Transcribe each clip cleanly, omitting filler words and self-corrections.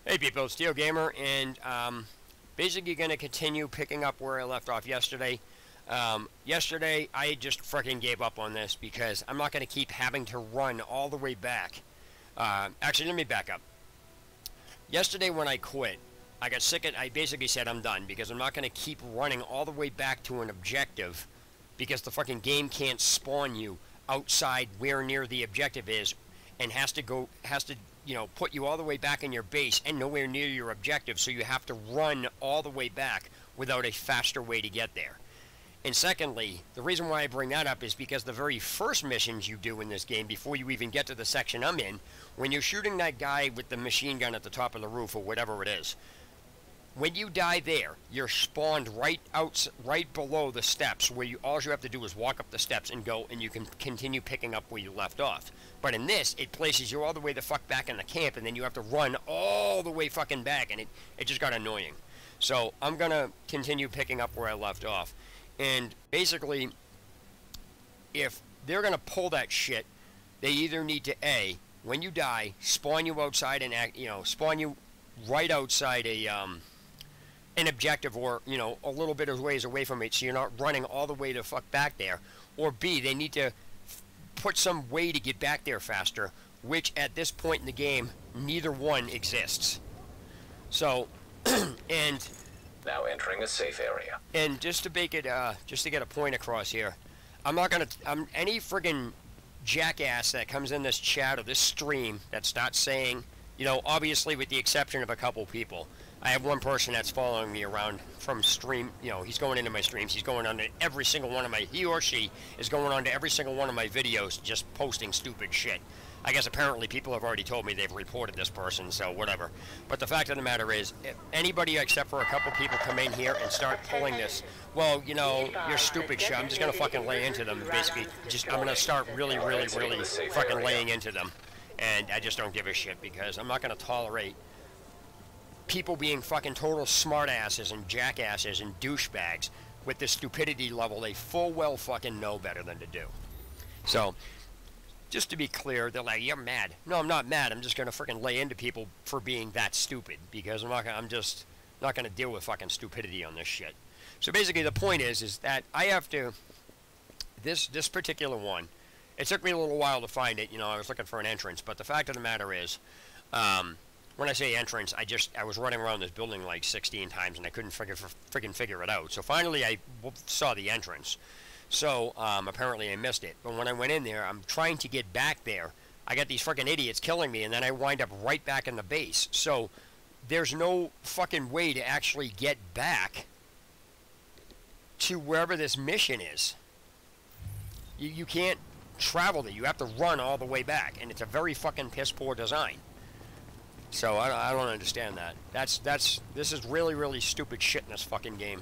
Hey people, Steel Gamer, and basically going to continue picking up where I left off yesterday. Yesterday, I just freaking gave up on this because I'm not going to keep having to run all the way back. Actually, let me back up. Yesterday when I quit, I got sick of I basically said I'm done because I'm not going to keep running all the way back to an objective because the fucking game can't spawn you outside where near the objective is and has to put you all the way back in your base and nowhere near your objective, so you have to run all the way back without a faster way to get there. And secondly, the reason why I bring that up is because the very first missions you do in this game, before you even get to the section I'm in, when you're shooting that guy with the machine gun at the top of the roof or whatever it is, when you die there, you're spawned right below the steps, where all you have to do is walk up the steps and go, and you can continue picking up where you left off. But in this, it places you all the way the fuck back in the camp, and then you have to run all the way fucking back, and it just got annoying. So I'm gonna continue picking up where I left off. And basically, if they're gonna pull that shit, they either need to A, when you die, spawn you outside and spawn you right outside an objective, or a little bit of ways away from it, so you're not running all the way to fuck back there. Or B, they need to put some way to get back there faster, which at this point in the game, neither one exists. So, and now entering a safe area. And just to make it, just to get a point across here, any friggin' jackass that comes in this chat or this stream that starts saying, obviously with the exception of a couple people. I have one person that's following me around from stream, he's going into my streams, he's going on to every single one of he or she is going on to every single one of my videos, just posting stupid shit. I guess apparently people have already told me they've reported this person, so whatever. But the fact of the matter is, if anybody except for a couple people come in here and start pulling this, well, you're stupid shit, I'm just going to fucking lay into them, basically. I'm going to start really fucking laying into them. And I just don't give a shit, because I'm not going to tolerate people being fucking total smartasses and jackasses and douchebags with the stupidity level they full well fucking know better than to do. So, just to be clear, they're like, you're mad. No, I'm not mad. I'm just going to freaking lay into people for being that stupid, because I'm just not going to deal with fucking stupidity on this shit. So basically the point is that I have to, this particular one, it took me a little while to find it. I was looking for an entrance, but the fact of the matter is, when I say entrance, I was running around this building like 16 times and I couldn't friggin' figure it out. So finally I saw the entrance. So apparently I missed it. But when I went in there, I'm trying to get back there. I got these friggin' idiots killing me, and then I wind up right back in the base. So there's no fucking way to actually get back to wherever this mission is. You can't travel there. You have to run all the way back, and it's a very fucking piss poor design. So I don't understand that. This is really stupid shit in this fucking game.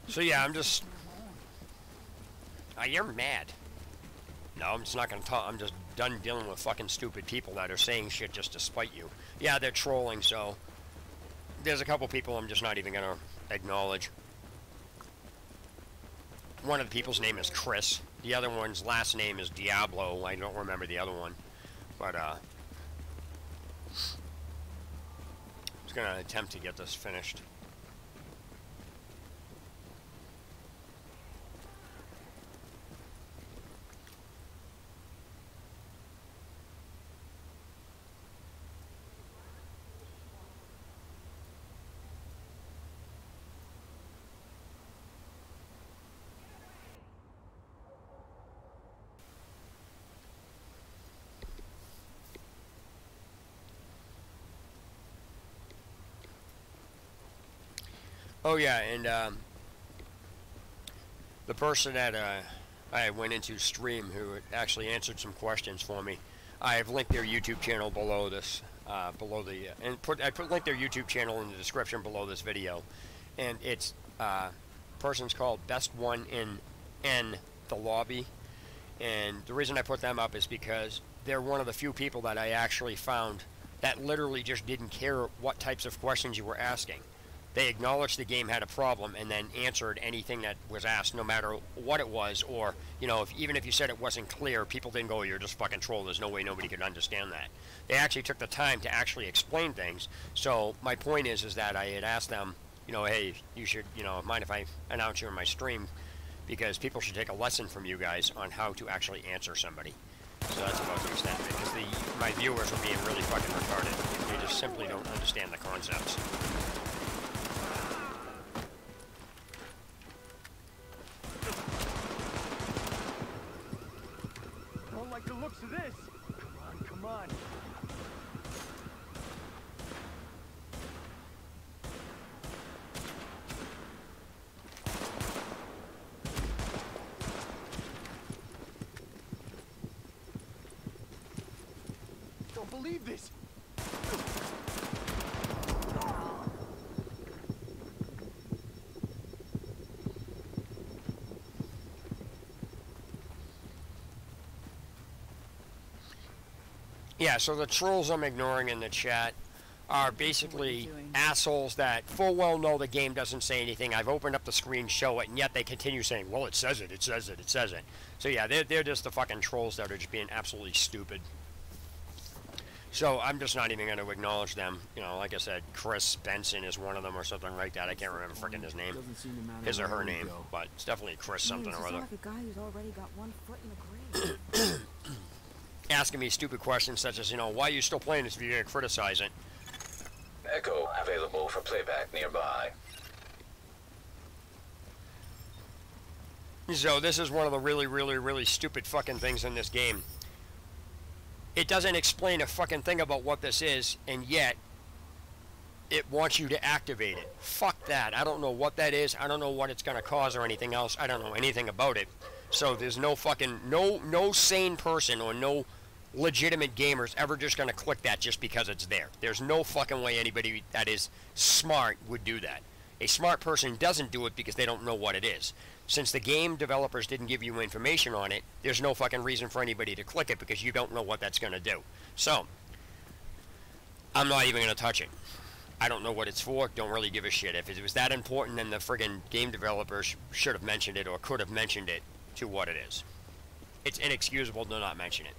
So yeah, I'm just. You're mad. No, I'm just not gonna talk. I'm just done dealing with fucking stupid people that are saying shit just to spite you. Yeah, they're trolling, so there's a couple people I'm just not even gonna acknowledge. One of the people's name is Chris. The other one's last name is Diablo. I don't remember the other one. But, I was gonna attempt to get this finished. Oh yeah, and the person that I went into stream who actually answered some questions for me, I have linked their YouTube channel below this, I linked their YouTube channel in the description below this video, and it's person's called Best One in the Lobby, and the reason I put them up is because they're one of the few people that I actually found that literally just didn't care what types of questions you were asking. They acknowledged the game had a problem and then answered anything that was asked, no matter what it was, or, you know, even if you said it wasn't clear, people didn't go, you're just fucking troll, there's no way nobody could understand that. They actually took the time to actually explain things. So my point is that I had asked them, you know, hey, you should, you know, mind if I announce you in my stream, because people should take a lesson from you guys on how to actually answer somebody. So that's about the extent of it, because my viewers are being really fucking retarded. They just simply don't understand the concepts. Don't like the looks of this. Come on, come on. Don't believe this. Yeah, so the trolls I'm ignoring in the chat are basically assholes that full well know the game doesn't say anything. I've opened up the screen, show it, and yet they continue saying, well, it says it, it says it, it says it. So yeah, they're just the fucking trolls that are just being absolutely stupid. So I'm just not even going to acknowledge them. You know, like I said, Chris Benson is one of them or something like that. I can't remember frickin' his name. His or her name, but it's definitely Chris something or other. Like a guy who's already got 1 foot in the grave. Asking me stupid questions such as, you know, why are you still playing this if you're going to criticize it? Echo available for playback nearby. So this is one of the really stupid fucking things in this game. It doesn't explain a fucking thing about what this is, and yet it wants you to activate it. Fuck that. I don't know what that is. I don't know what it's going to cause or anything else. I don't know anything about it. So there's no fucking, no sane person or no legitimate gamers ever just going to click that just because it's there. There's no fucking way anybody that is smart would do that. A smart person doesn't do it because they don't know what it is. Since the game developers didn't give you information on it, there's no fucking reason for anybody to click it because you don't know what that's going to do. So, I'm not even going to touch it. I don't know what it's for, don't really give a shit. If it was that important, then the friggin' game developers should have mentioned it or could have mentioned it to what it is. It's inexcusable to not mention it.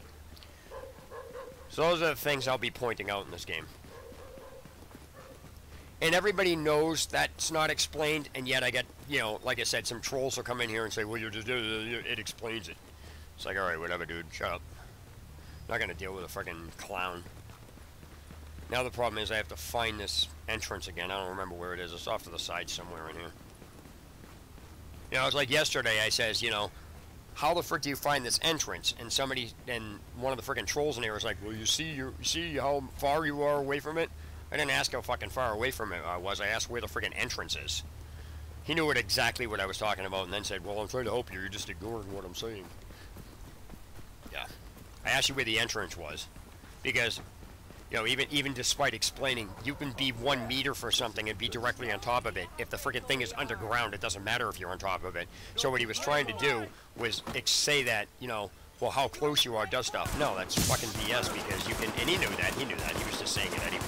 So those are the things I'll be pointing out in this game. And everybody knows that's not explained, and yet I get, you know, like I said, some trolls will come in here and say, well, it explains it. It's like, alright, whatever, dude, shut up. I'm not going to deal with a freaking clown. Now the problem is I have to find this entrance again. I don't remember where it is. It's off to the side somewhere in here. You know, it's like yesterday I says, you know, how the frick do you find this entrance? And somebody, and one of the freaking trolls in here was like, well, you see how far you are away from it? I didn't ask how fucking far away from it I was. I asked where the friggin' entrance is. He knew exactly what I was talking about and then said, well, I'm trying to help you. You're just ignoring what I'm saying. Yeah. I asked you where the entrance was. Because, you know, even despite explaining, you can be 1 meter for something and be directly on top of it. If the friggin' thing is underground, it doesn't matter if you're on top of it. So what he was trying to do was say that, you know, well, how close you are does stuff. No, that's fucking BS because you can, and he knew that. He was just saying it anyway.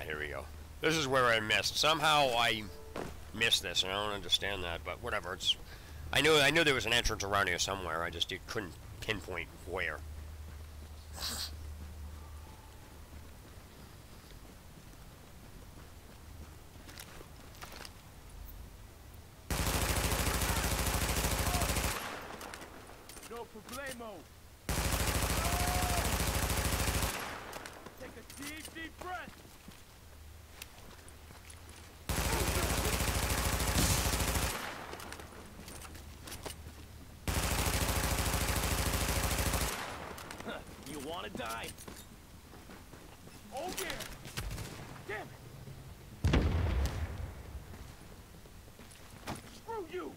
Here we go. This is where I missed. Somehow I missed this, and I don't understand that, but whatever. It's. I knew there was an entrance around here somewhere. I just couldn't pinpoint where. No problemo. Take a deep breath. You wanna die? Oh yeah! Damn it! Screw you!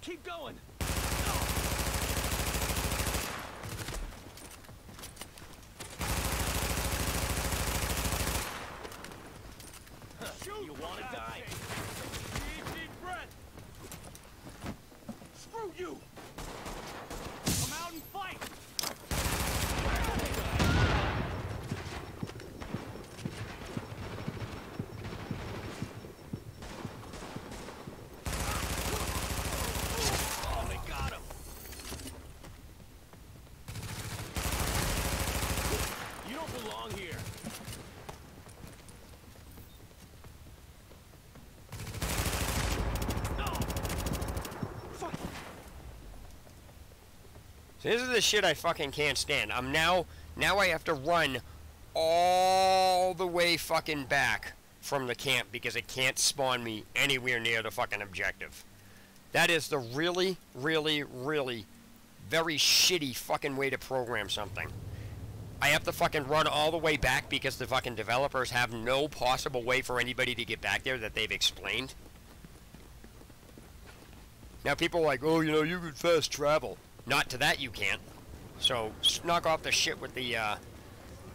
Keep going! This is the shit I fucking can't stand. Now I have to run all the way fucking back from the camp because it can't spawn me anywhere near the fucking objective. That is the really, really, really very shitty fucking way to program something. I have to fucking run all the way back because the fucking developers have no possible way for anybody to get back there that they've explained. Now people are like, oh, you know, you could fast travel. Not to that you can't. So knock off the shit with the,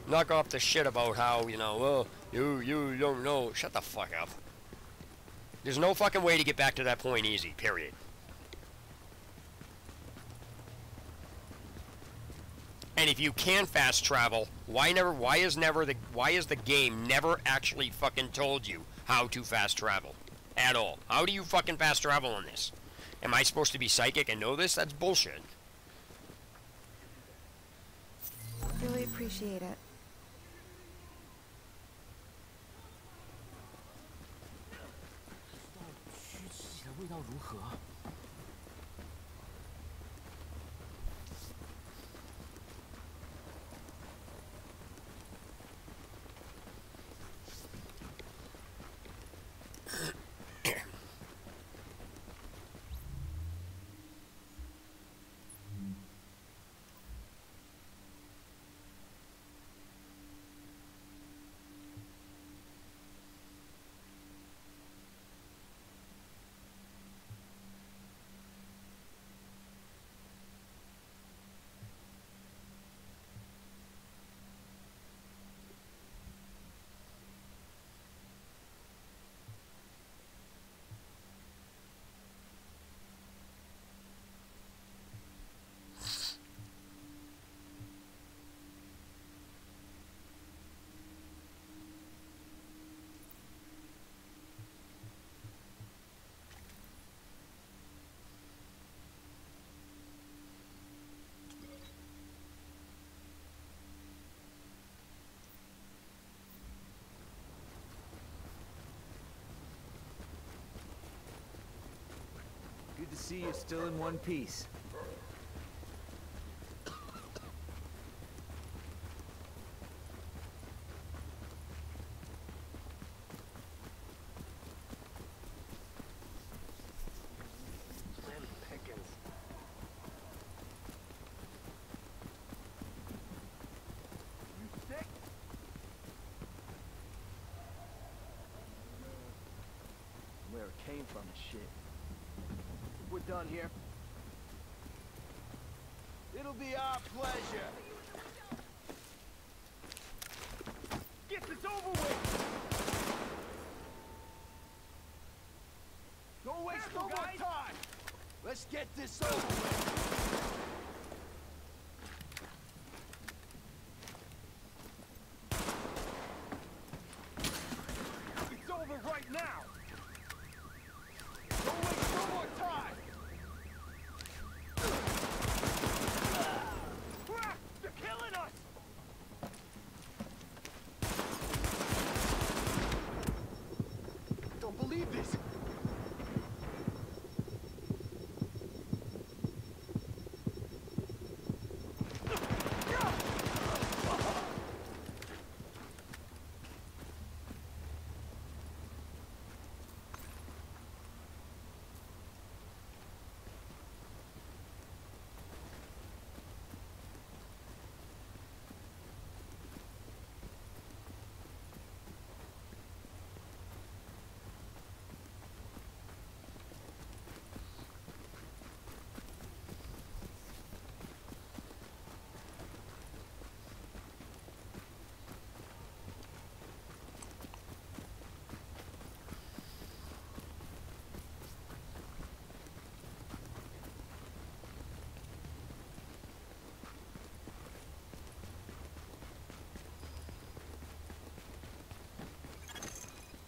knock off the shit about how, you know, well, you don't know. Shut the fuck up. There's no fucking way to get back to that point easy, period. And if you can fast travel, why is the game never actually fucking told you how to fast travel? At all. How do you fucking fast travel in this? Am I supposed to be psychic and know this? That's bullshit. Really appreciate it. Good to see you still in one piece. Where it came from and shit. We're done here. It'll be our pleasure. Get this over with. Don't waste no more time. Let's get this over with. It's over right now. Don't waste no more time! They're killing us! Don't believe this!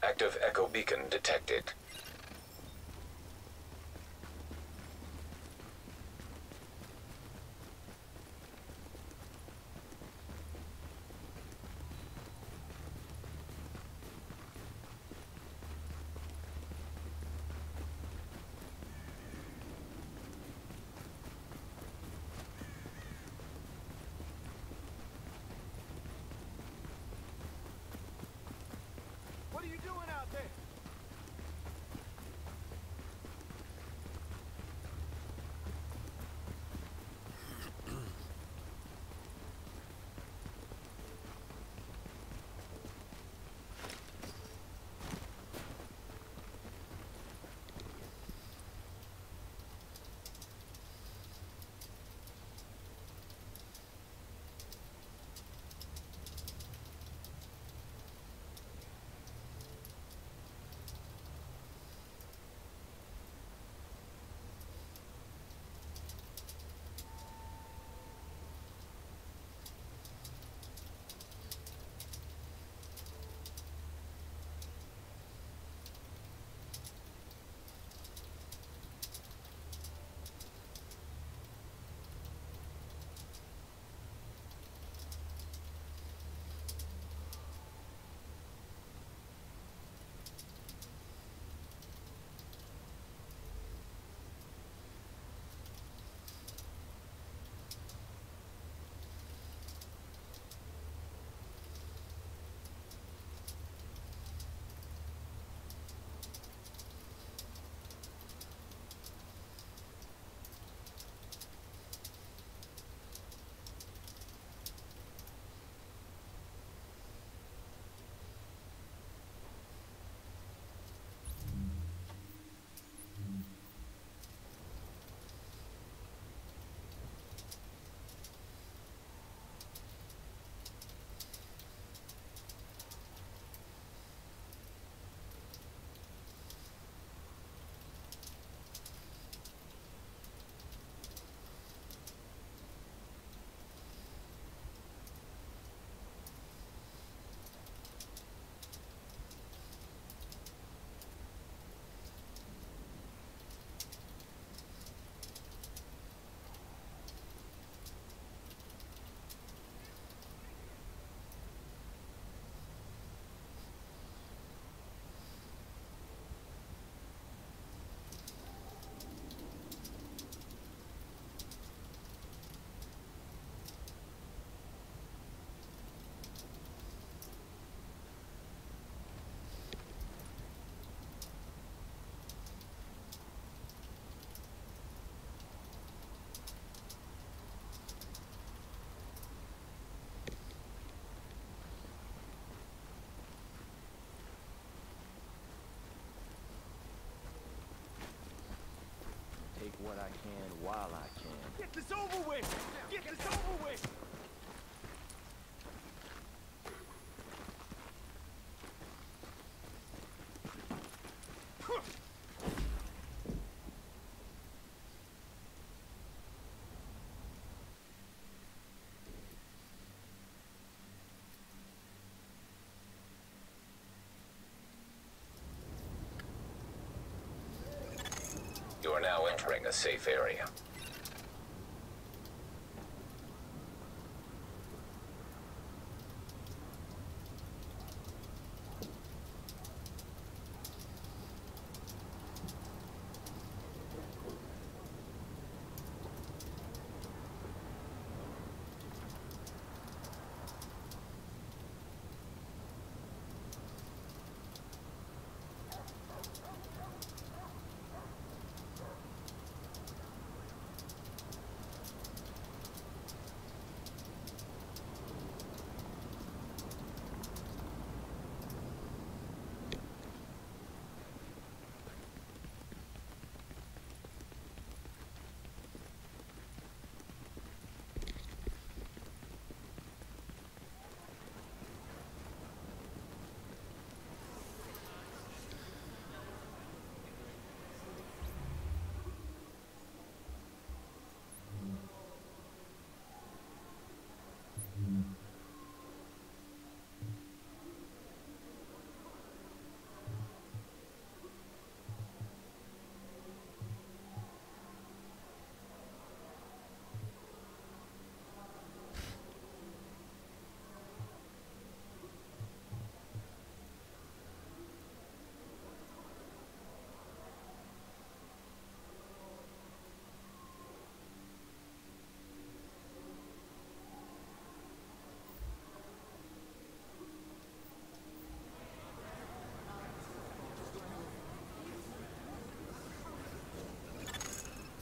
Active echo beacon detected. what I can while I can. Get this over with! Get this over with! You are now entering a safe area.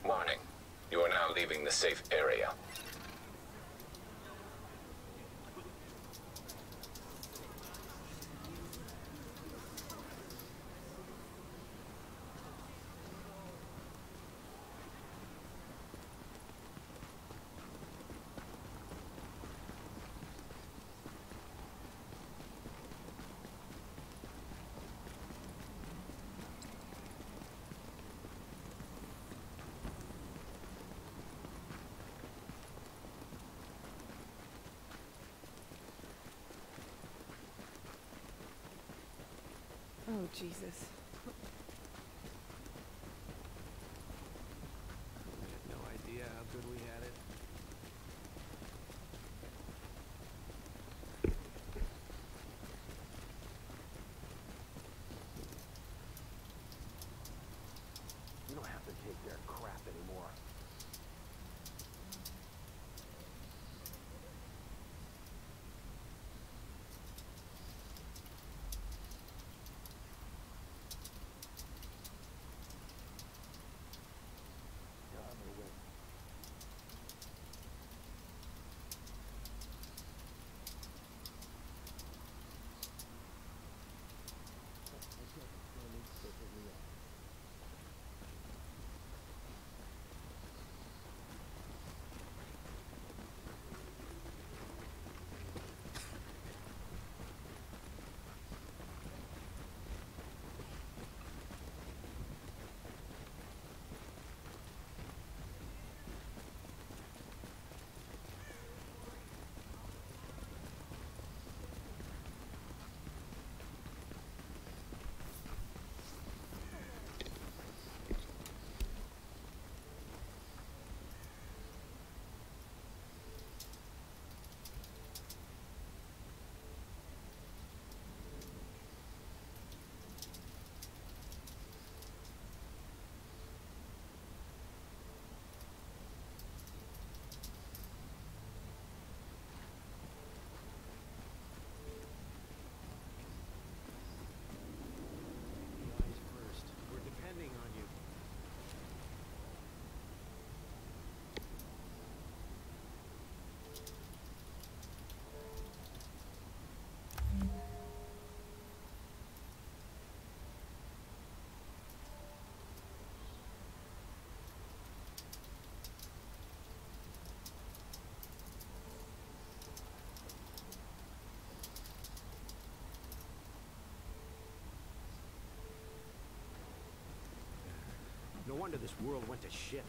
Warning. You are now leaving the safe area. Oh, Jesus. We had no idea how good we had it. You don't have to take their crap anymore. wonder this world went to shit.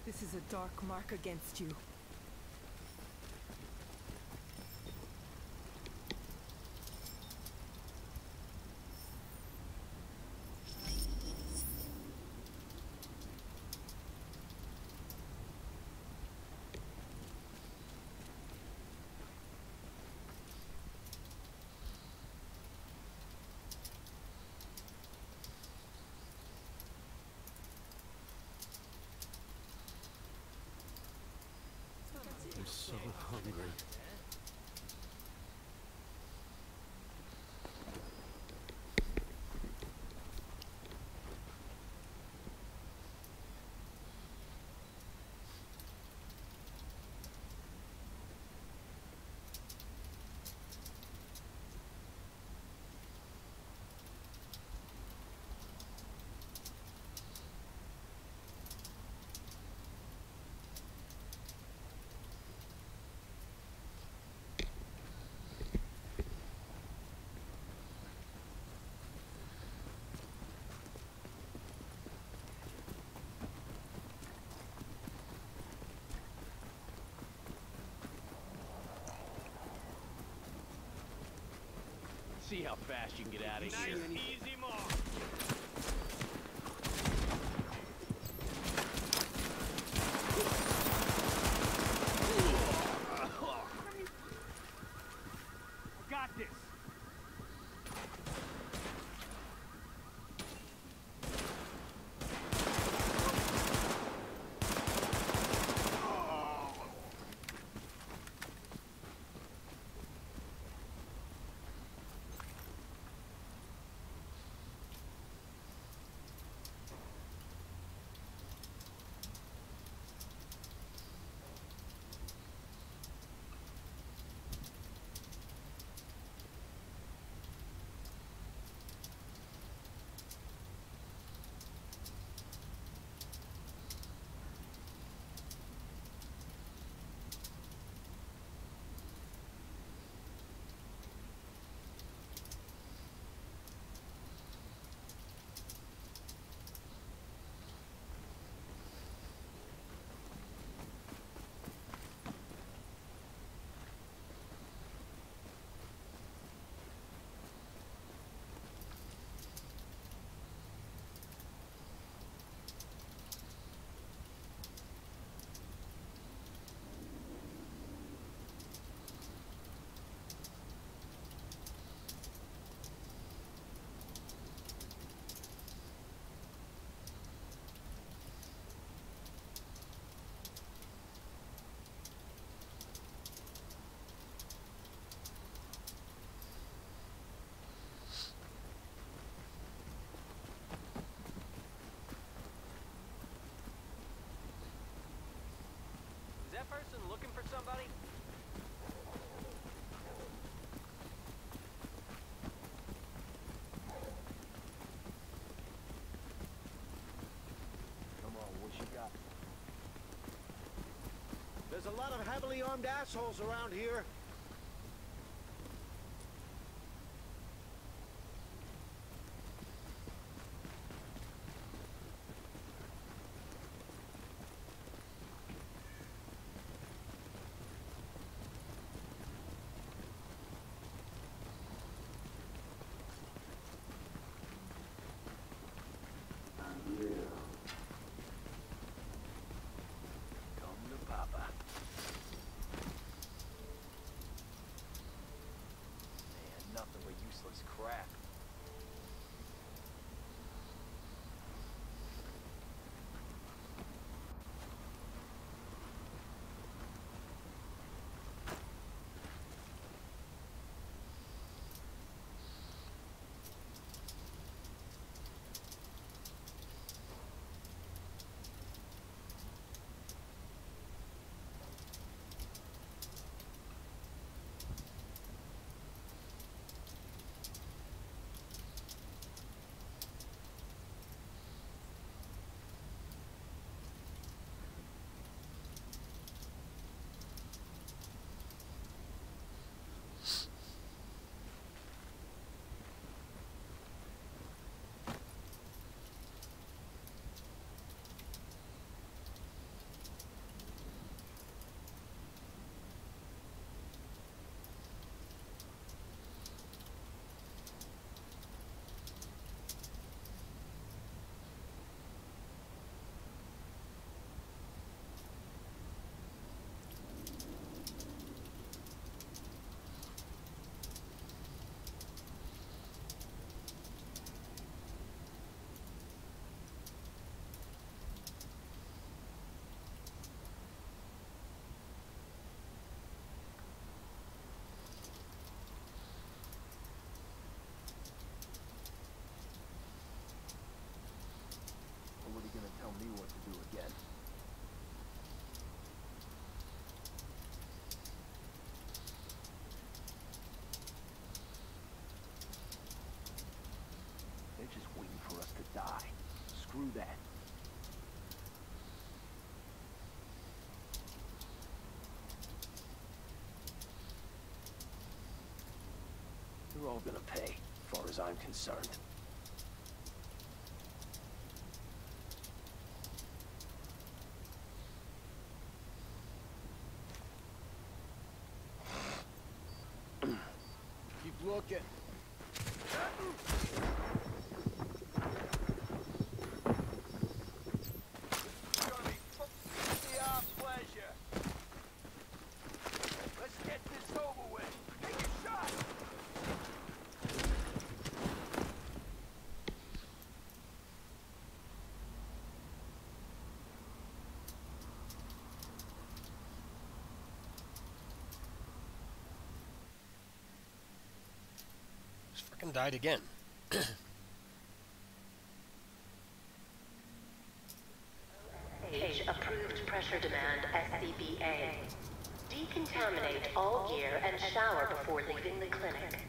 This is a dark mark against you. I'm so hungry. see how fast you can get out of here. Easy mark. Got this. Is that person looking for somebody? Come on, what you got? There's a lot of heavily armed assholes around here. Come to Papa. Man, nothing but useless crap. What are you gonna tell me what to do again? They're just waiting for us to die. Screw that. They're all gonna pay, as far as I'm concerned. Keep looking. Just fucking died again. Approved pressure demand SCBA. Decontaminate all gear and shower before leaving the clinic.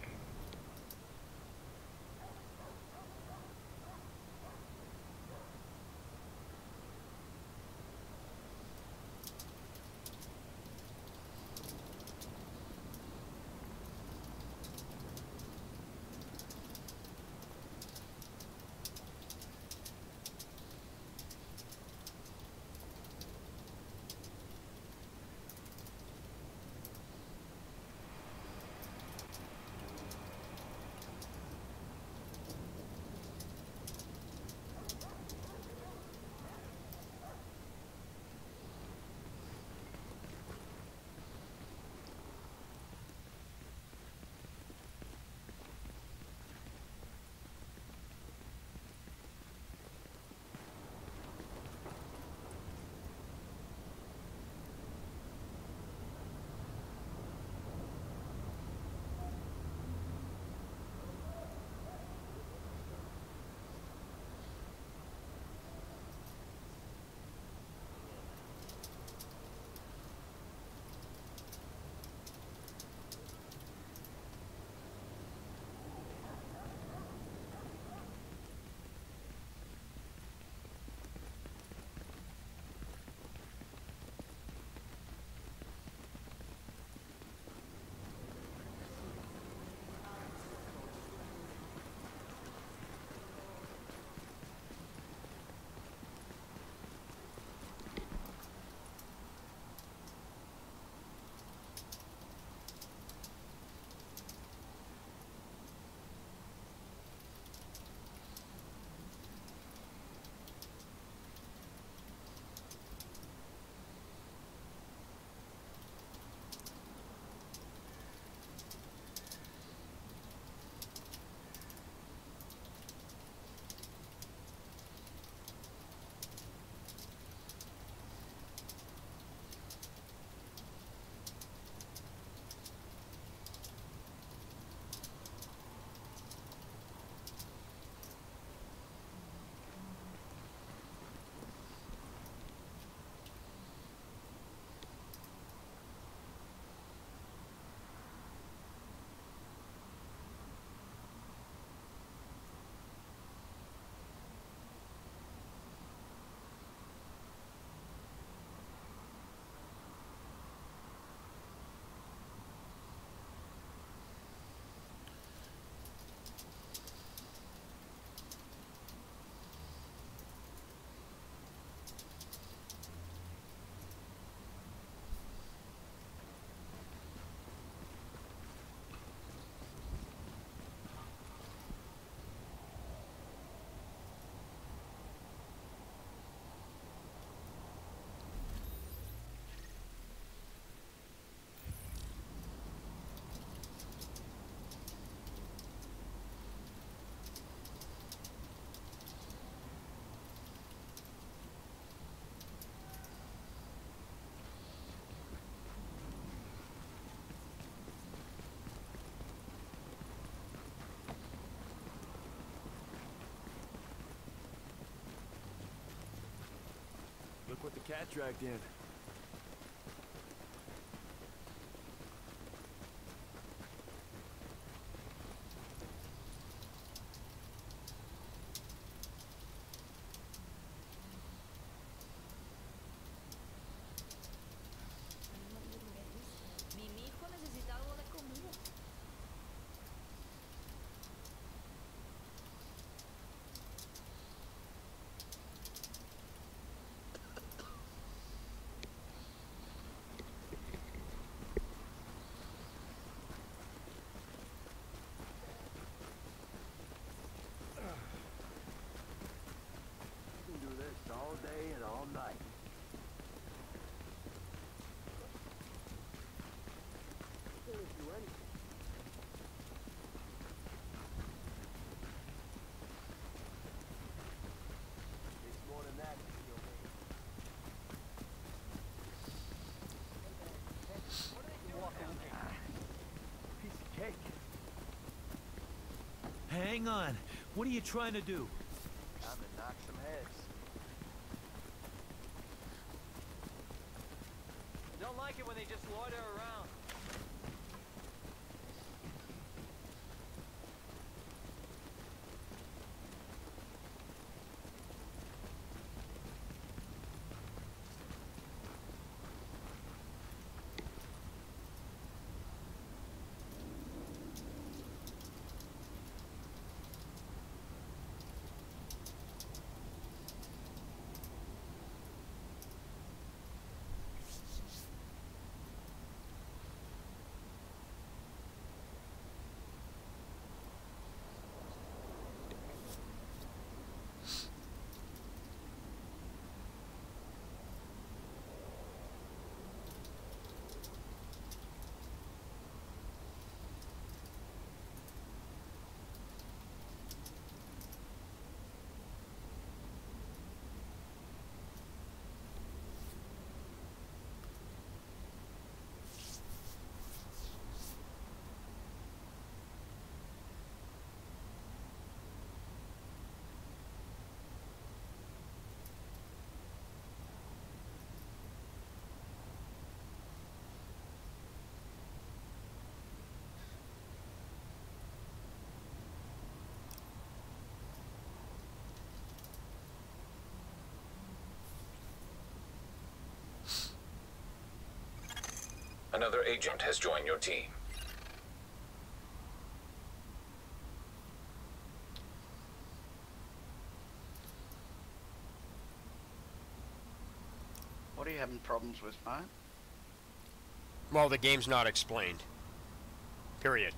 Look what the cat dragged in. hang on. What are you trying to do? Time to knock some heads. Don't like it when they just loiter around. Another agent has joined your team. What are you having problems with, mate? Well, the game's not explained. Period.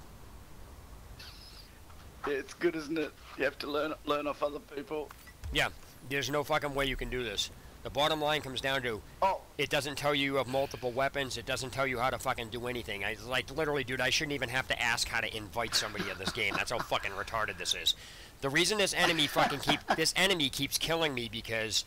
Yeah, it's good, isn't it? You have to learn off other people. Yeah, there's no fucking way you can do this. The bottom line comes down to, it doesn't tell you have multiple weapons, it doesn't tell you how to fucking do anything. Like, literally, dude, I shouldn't even have to ask how to invite somebody in this game. That's how fucking retarded this is. The reason this enemy keeps killing me because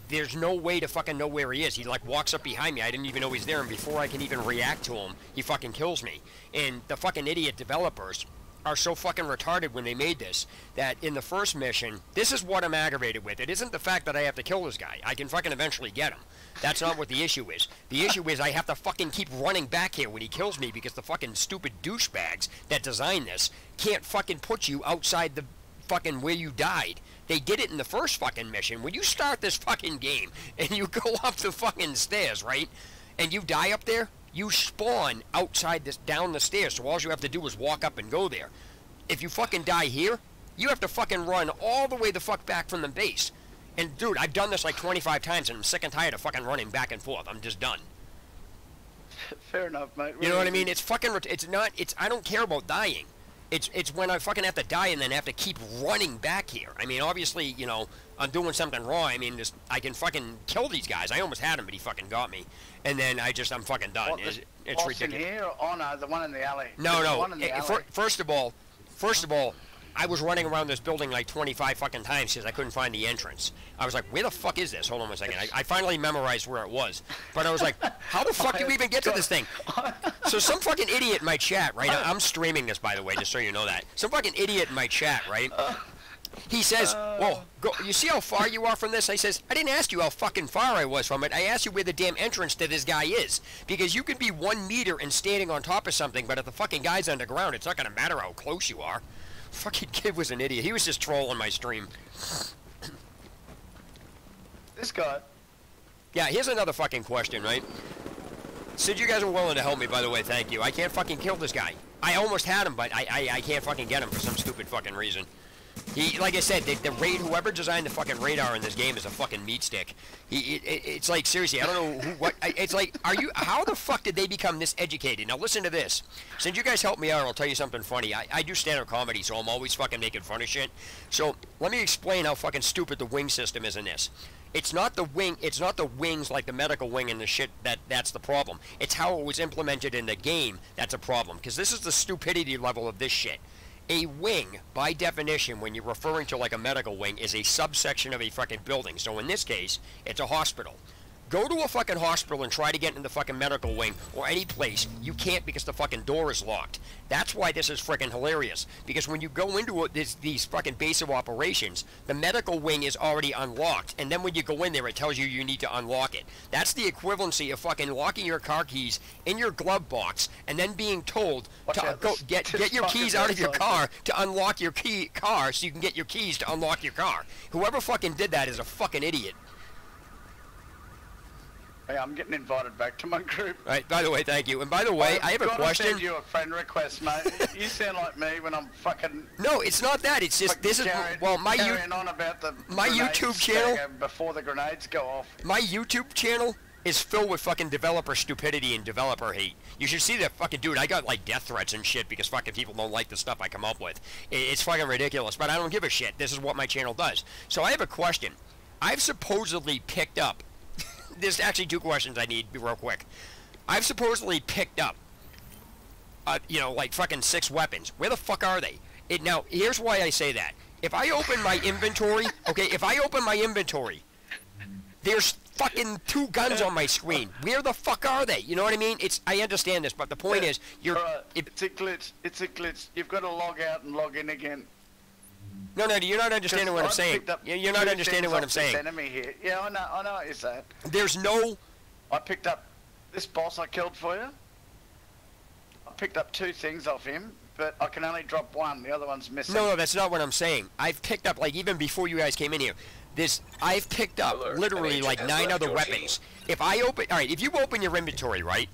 there's no way to fucking know where he is. He, like, walks up behind me. I didn't even know he's there, and before I can even react to him, he fucking kills me. And the fucking idiot developers are so fucking retarded when they made this, that in the first mission, this is what I'm aggravated with. It isn't the fact that I have to kill this guy. I can fucking eventually get him. That's not what the issue is. The issue is I have to fucking keep running back here when he kills me because the fucking stupid douchebags that designed this can't fucking put you outside the fucking where you died. They did it in the first fucking mission. When you start this fucking game and you go up the fucking stairs, right, and you die up there, you spawn outside this, down the stairs, so all you have to do is walk up and go there. If you fucking die here, you have to fucking run all the way the fuck back from the base. And dude, I've done this like 25 times and I'm sick and tired of fucking running back and forth. I'm just done. Fair enough, mate. You know what I mean? It's fucking, I don't care about dying. It's when I fucking have to die and then have to keep running back here. I mean, obviously, you know, I'm doing something wrong. I mean, I can fucking kill these guys. I almost had him, but he fucking got me. And then I'm fucking done. What, it's ridiculous. In here? Oh no, the one in the alley. No. One in the alley. First of all, I was running around this building like 25 fucking times because I couldn't find the entrance. I was like, where the fuck is this? Hold on one second. I finally memorized where it was. But I was like, how the fuck do you even get to this thing? So some fucking idiot in my chat, right? I'm streaming this, by the way, just so you know that. Some fucking idiot in my chat, right? He says, well, you see how far you are from this? I says, I didn't ask you how fucking far I was from it. I asked you where the damn entrance to this guy is. Because you can be 1 meter and standing on top of something, but if the fucking guy's underground, it's not going to matter how close you are. Fucking kid was an idiot. He was just trolling my stream. This guy. Yeah, here's another fucking question, right? Sid, you guys are willing to help me, by the way, thank you. I can't fucking kill this guy. I almost had him, but I can't fucking get him for some stupid fucking reason. He, like I said, whoever designed the fucking radar in this game is a fucking meat stick. It's like, seriously, I don't know it's like, how the fuck did they become this educated? Now listen to this. Since you guys helped me out, I'll tell you something funny. I do stand-up comedy, so I'm always fucking making fun of shit. So, let me explain how fucking stupid the wing system is in this. It's not the wings like the medical wing and the shit that's the problem. It's how it was implemented in the game that's a problem. Because this is the stupidity level of this shit. A wing, by definition, when you're referring to like a medical wing, is a subsection of a fucking building. So in this case, it's a hospital. Go to a fucking hospital and try to get in the fucking medical wing or any place. You can't because the fucking door is locked. That's why this is freaking hilarious. Because when you go into these fucking base of operations, the medical wing is already unlocked. And then when you go in there, it tells you need to unlock it. That's the equivalency of fucking locking your car keys in your glove box and then being told to go get your keys out of your car to unlock your car so you can get your keys to unlock your car. Whoever fucking did that is a fucking idiot. Hey, I'm getting invited back to my group. Right, by the way, thank you. And by the way, I have a question. I've got to send you a friend request, mate. You sound like me when I'm fucking... No, it's not that. It's just, this is... Well, carrying on about the my YouTube channel... Before the grenades go off. My YouTube channel is filled with fucking developer stupidity and developer hate. You should see that fucking dude. I got, like, death threats and shit because fucking people don't like the stuff I come up with. It's fucking ridiculous, but I don't give a shit. This is what my channel does. So I have a question. I've supposedly picked up... There's actually two questions I need real quick. I've supposedly picked up, you know, like fucking 6 weapons. Where the fuck are they? Now, here's why I say that. If I open my inventory, okay, if I open my inventory, there's fucking 2 guns on my screen. Where the fuck are they? You know what I mean? I understand this, but the point is, it's a glitch. It's a glitch. You've got to log out and log in again. No, you're not understanding what I'm saying. You're not understanding what I'm saying. Enemy here. Yeah, I know what you're saying. There's no... I picked up this boss I killed for you. I picked up 2 things off him, but I can only drop 1. The other one's missing. No, that's not what I'm saying. I've picked up, like, even before you guys came in here, I've picked up literally like 9 other weapons. If I open... Alright, if you open your inventory, right?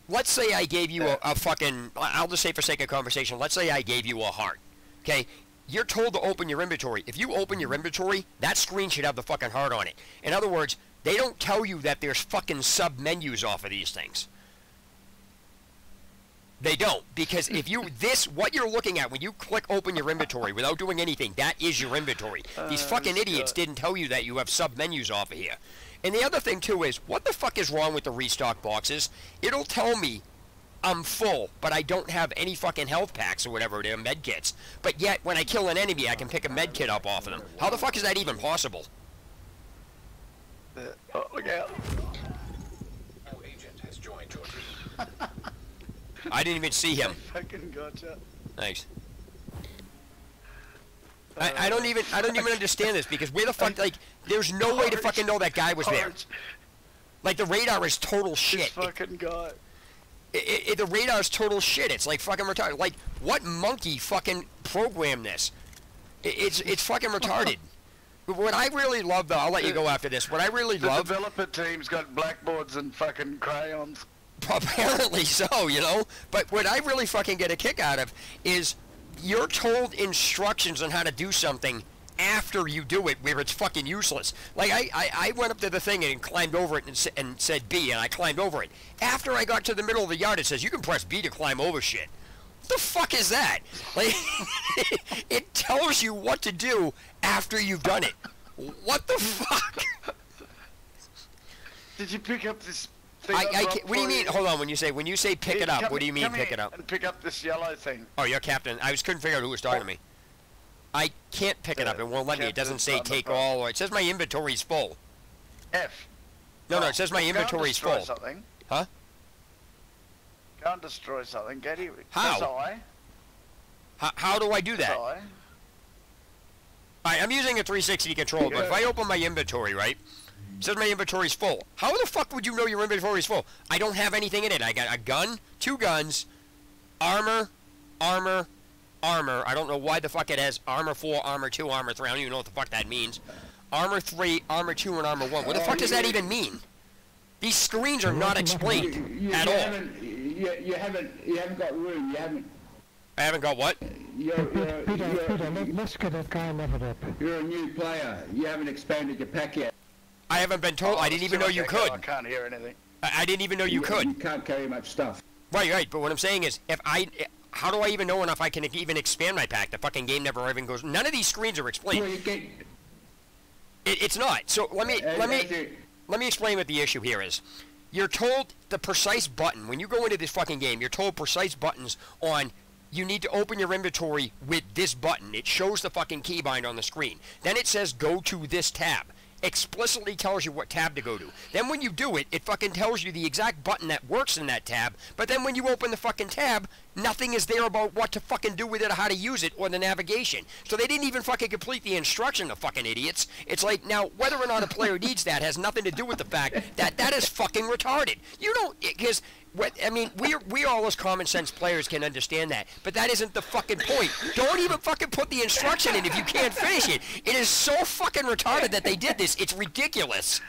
Let's say I gave you a fucking... I'll just say for sake of conversation, let's say I gave you a heart. Okay, you're told to open your inventory. If you open your inventory, that screen should have the fucking heart on it. In other words, they don't tell you that there's fucking sub-menus off of these things. They don't, because if you, what you're looking at when you click open your inventory without doing anything, that is your inventory. These fucking idiots didn't tell you that you have sub-menus off of here. And the other thing too is, what the fuck is wrong with the restock boxes? It'll tell me I'm full, but I don't have any fucking health packs or whatever it is, med kits. But yet, when I kill an enemy, I can pick a med kit up off of them. How the fuck is that even possible? Oh, look out. New agent has joined your team. I didn't even see him. Fucking gotcha. Thanks. I don't even understand this, because where the fuck, like, there's no way to fucking know that guy was there. Like, the radar is total shit. This fucking guy. The radar is total shit. It's like fucking retarded. Like, what monkey fucking programmed this? It's fucking retarded. What I really love, though, I'll let you go after this. What I really love... The developer team's got blackboards and fucking crayons. Apparently so, you know? But what I really fucking get a kick out of is you're told instructions on how to do something after you do it, where it's fucking useless. Like, I went up to the thing and climbed over it and said B, and I climbed over it. After I got to the middle of the yard, it says, you can press B to climb over shit. What the fuck is that? Like, it tells you what to do after you've done it. What the fuck? Did you pick up this thing? What do you mean? Hold on. When you say pick it up, what do you mean pick it up? And pick up this yellow thing. Oh, you're captain. I couldn't figure out who was talking to me. I can't pick it up. It won't let me. It doesn't say take all, or it says my inventory's full. F. No, it says my inventory's full. Something. Huh? Go and destroy something. Get it. How? How do I do that? Alright, I'm using a 360 control, but if I open my inventory, right? It says my inventory's full. How the fuck would you know your inventory's full? I don't have anything in it. I got a gun, 2 guns, armor. I don't know why the fuck it has armor 4, armor 2, armor 3. I don't even know what the fuck that means. Armor 3, armor 2, and armor 1. What the fuck does that even mean? These screens are not explained at all. You haven't got room. I haven't got what? Peter, let's get that guy leveled up. You're a new player. You haven't expanded your pack yet. I haven't been told. I didn't even know you could. I can't hear anything. I didn't even know you could. You can't carry much stuff. Right. But what I'm saying is, how do I even know if I can even expand my pack? The fucking game never even goes. None of these screens are explained. Well, it's not. So let me explain what the issue here is. You're told the precise button when you go into this fucking game. You're told precise buttons on. You need to open your inventory with this button. It shows the fucking keybind on the screen. Then it says go to this tab. explicitly tells you what tab to go to. Then when you do it, it fucking tells you the exact button that works in that tab. But then when you open the fucking tab, nothing is there about what to fucking do with it or how to use it or the navigation. So they didn't even fucking complete the instruction, the fucking idiots. It's like, now, whether or not a player needs that has nothing to do with the fact that that is fucking retarded. You don't, because, I mean, we all as common sense players can understand that, but that isn't the fucking point. Don't even fucking put the instruction in if you can't finish it. It is so fucking retarded that they did this. It's ridiculous.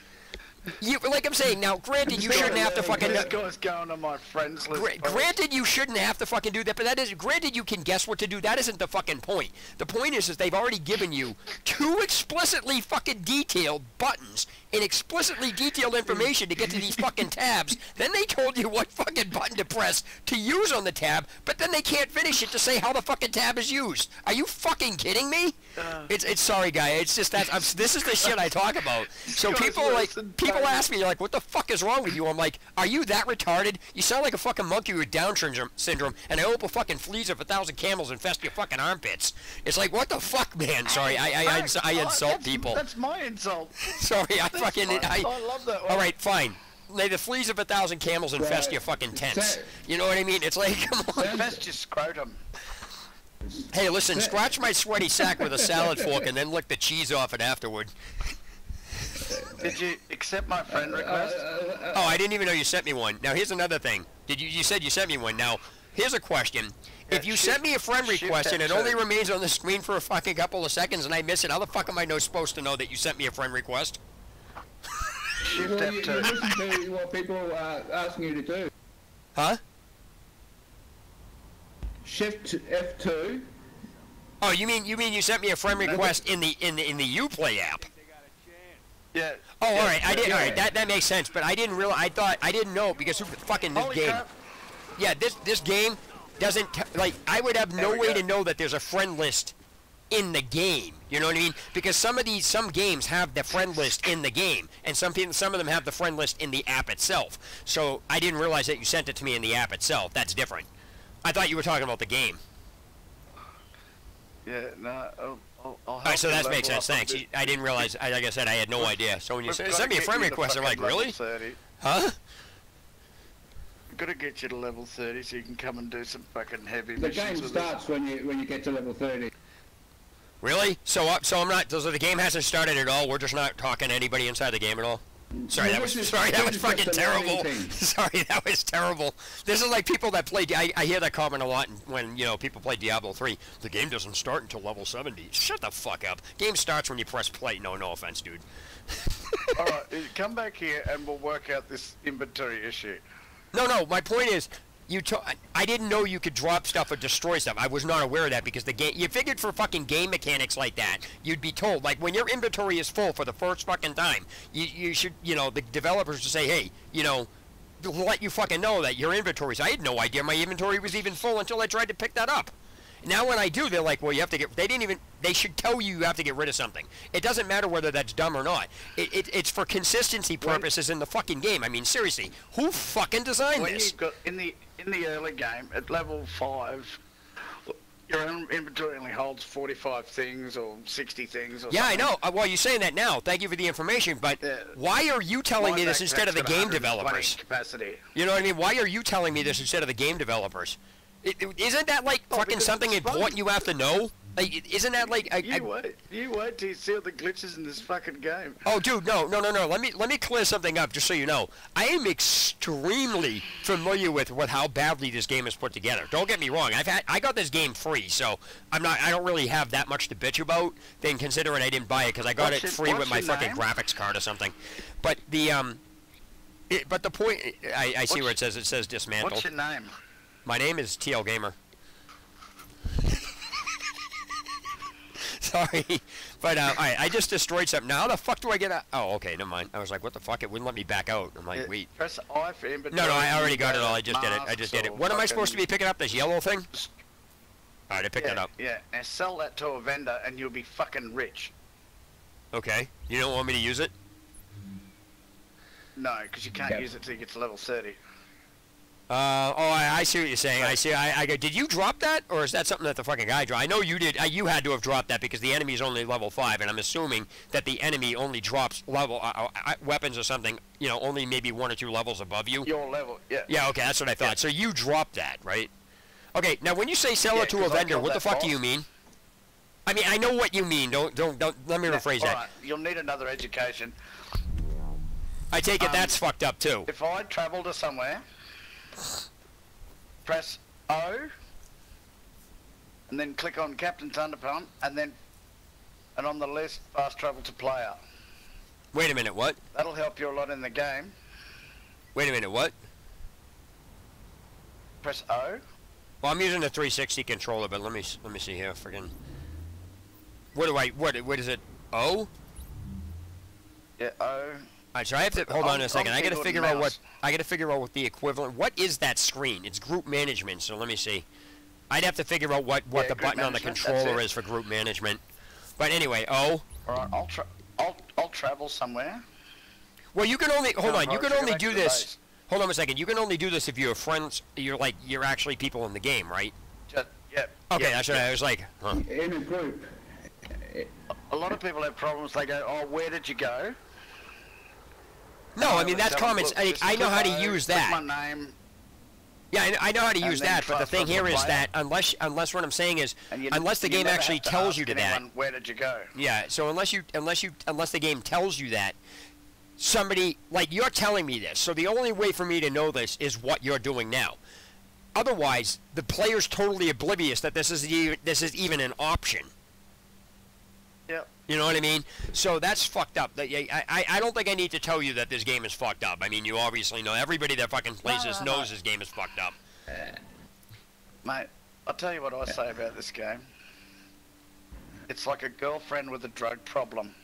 Like I'm saying, now, granted, you shouldn't have to fucking... This guy's going on my friends list. Granted, you shouldn't have to fucking do that, but that is... Granted, you can guess what to do. That isn't the fucking point. The point is they've already given you 2 explicitly fucking detailed buttons and explicitly detailed information to get to these fucking tabs. Then they told you what fucking button to press to use on the tab, but then they can't finish it to say how the fucking tab is used. Are you fucking kidding me? It's sorry, guy. It's just that this is the shit I talk about. So people ask me, like, what the fuck is wrong with you? I'm like, are you that retarded? You sound like a fucking monkey with Down syndrome, and I hope a fucking fleas of 1,000 camels infest your fucking armpits. It's like, what the fuck, man? Sorry, I insult people. That's my insult. Sorry, I love that one. All right, fine. May the fleas of 1,000 camels infest your fucking tents. You know what I mean? It's like, come on. Infest your scrotum. Hey, listen, scratch my sweaty sack with a salad fork and then lick the cheese off it afterward. Did you accept my friend request? Oh, I didn't even know you sent me one. Now, here's another thing. You said you sent me one. Now, here's a question. If you sent me a friend request and it only remains on the screen for a fucking couple of seconds and I miss it, how the fuck am I supposed to know that you sent me a friend request? Shift F2. You listen to what people are asking you to do. Huh? Shift F2. Oh, you mean you sent me a friend request in the Uplay app? Yeah. Oh, all right. All right. That makes sense. But I didn't realize. I didn't know because fucking this game. Crap. Yeah, this game doesn't like. I would have no way to know that there's a friend list in the game. You know what I mean? Because some games have the friend list in the game, and some of them have the friend list in the app itself. So I didn't realize that you sent it to me in the app itself. That's different. I thought you were talking about the game. Yeah, no. All right, so that makes sense. Thanks. I didn't realize. Like I said, I had no idea. So when you sent me a friend request, I'm like, really? 30. Huh? Gotta get you to level 30 so you can come and do some fucking heavy The missions. game starts when you get to level 30. Really? So I'm not. So the game hasn't started at all. We're just not talking to anybody inside the game at all. Sorry, that was fucking terrible. Sorry, that was terrible. This is like people that play. I hear that comment a lot when people play Diablo 3. The game doesn't start until level 70. Shut the fuck up. Game starts when you press play. No offense, dude. All right, come back here and we'll work out this inventory issue. No. My point is, I didn't know you could drop stuff or destroy stuff. I was not aware of that because the game. You figured for fucking game mechanics like that, you'd be told like when your inventory is full for the first fucking time, you should the developers should say, hey, let you fucking know that your inventory's. I had no idea my inventory was even full until I tried to pick that up. Now when I do, they're like, well, you have to get. They should tell you have to get rid of something. It doesn't matter whether that's dumb or not. It's for consistency purposes in the fucking game. I mean, seriously, who fucking designed this? You've got in the early game at level 5, your inventory only holds 45 things or 60 things. Or yeah, something. I know. Well, you're saying that now. Thank you for the information. But why are you telling me this instead of the game developers? Capacity. You know what I mean? Why are you telling me this instead of the game developers? Isn't that like fucking something important you have to know? Like, isn't that like? You wait till you see all the glitches in this fucking game. Oh, dude, no. Let me clear something up, just so you know. I am extremely familiar with how badly this game is put together. Don't get me wrong. I got this game free, so I don't really have that much to bitch about. Then considering I didn't buy it because I got it free with my fucking graphics card or something. But but the point, I see where it says dismantled. What's your name? My name is TL Gamer. Sorry, but I just destroyed something. Now how the fuck do I get out? Oh, okay, never mind. I was like, what the fuck? It wouldn't let me back out. I'm like, wait. Press I for inventory. No, I already got it all. I just did it. What am I supposed to be picking up? This yellow thing? Alright, I picked it up. Yeah, now sell that to a vendor and you'll be fucking rich. Okay. You don't want me to use it? No, because you can't use it till you get to level 30. I see what you're saying. I see. I go. Did you drop that, or is that something that the fucking guy dropped? I know you did. You had to have dropped that because the enemy is only level 5, and I'm assuming that the enemy only drops level weapons or something. You know, only maybe 1 or 2 levels above you. Your level, yeah. Yeah. Okay, that's what I thought. Yeah. So you dropped that, right? Okay. Now, when you say sell it to a vendor, what the fuck do you mean? I mean, I know what you mean. Don't. Let me rephrase that. Right. You'll need another education. I take it that's fucked up too. If I travel to somewhere, press O, and then click on Captain's Underpump, and on the list, fast travel to player. Wait a minute, what? That'll help you a lot in the game. Wait a minute, what? Press O. Well, I'm using the 360 controller, but let me see here. Friggin'. What is it? O? Yeah, O. Alright, so I have to hold on a second. I gotta figure out what the equivalent. What is that screen? It's group management. So let me see. I'd have to figure out what the button on the controller is for group management. But anyway, O. Alright, I'll travel somewhere. Well, you can only hold on. You can only do this. Hold on a second. You can only do this if you're friends. You're actually people in the game, right? Yeah. Okay, that's what I was like. Huh. In a group. A lot of people have problems. They go, "Oh, where did you go?" No, I mean that's common. I know how to use that. My name. Yeah, I know how to use that, but the thing here is that unless what I'm saying is unless the game actually tells you to that. Where did you go? Yeah, so unless the game tells you that, somebody like you're telling me this. So the only way for me to know this is what you're doing now. Otherwise, the player's totally oblivious that this is even an option. Yep. You know what I mean? So that's fucked up. I don't think I need to tell you that this game is fucked up. I mean, you obviously know. Everybody that fucking plays this knows this game is fucked up. Mate, I'll tell you what I say about this game. It's like a girlfriend with a drug problem.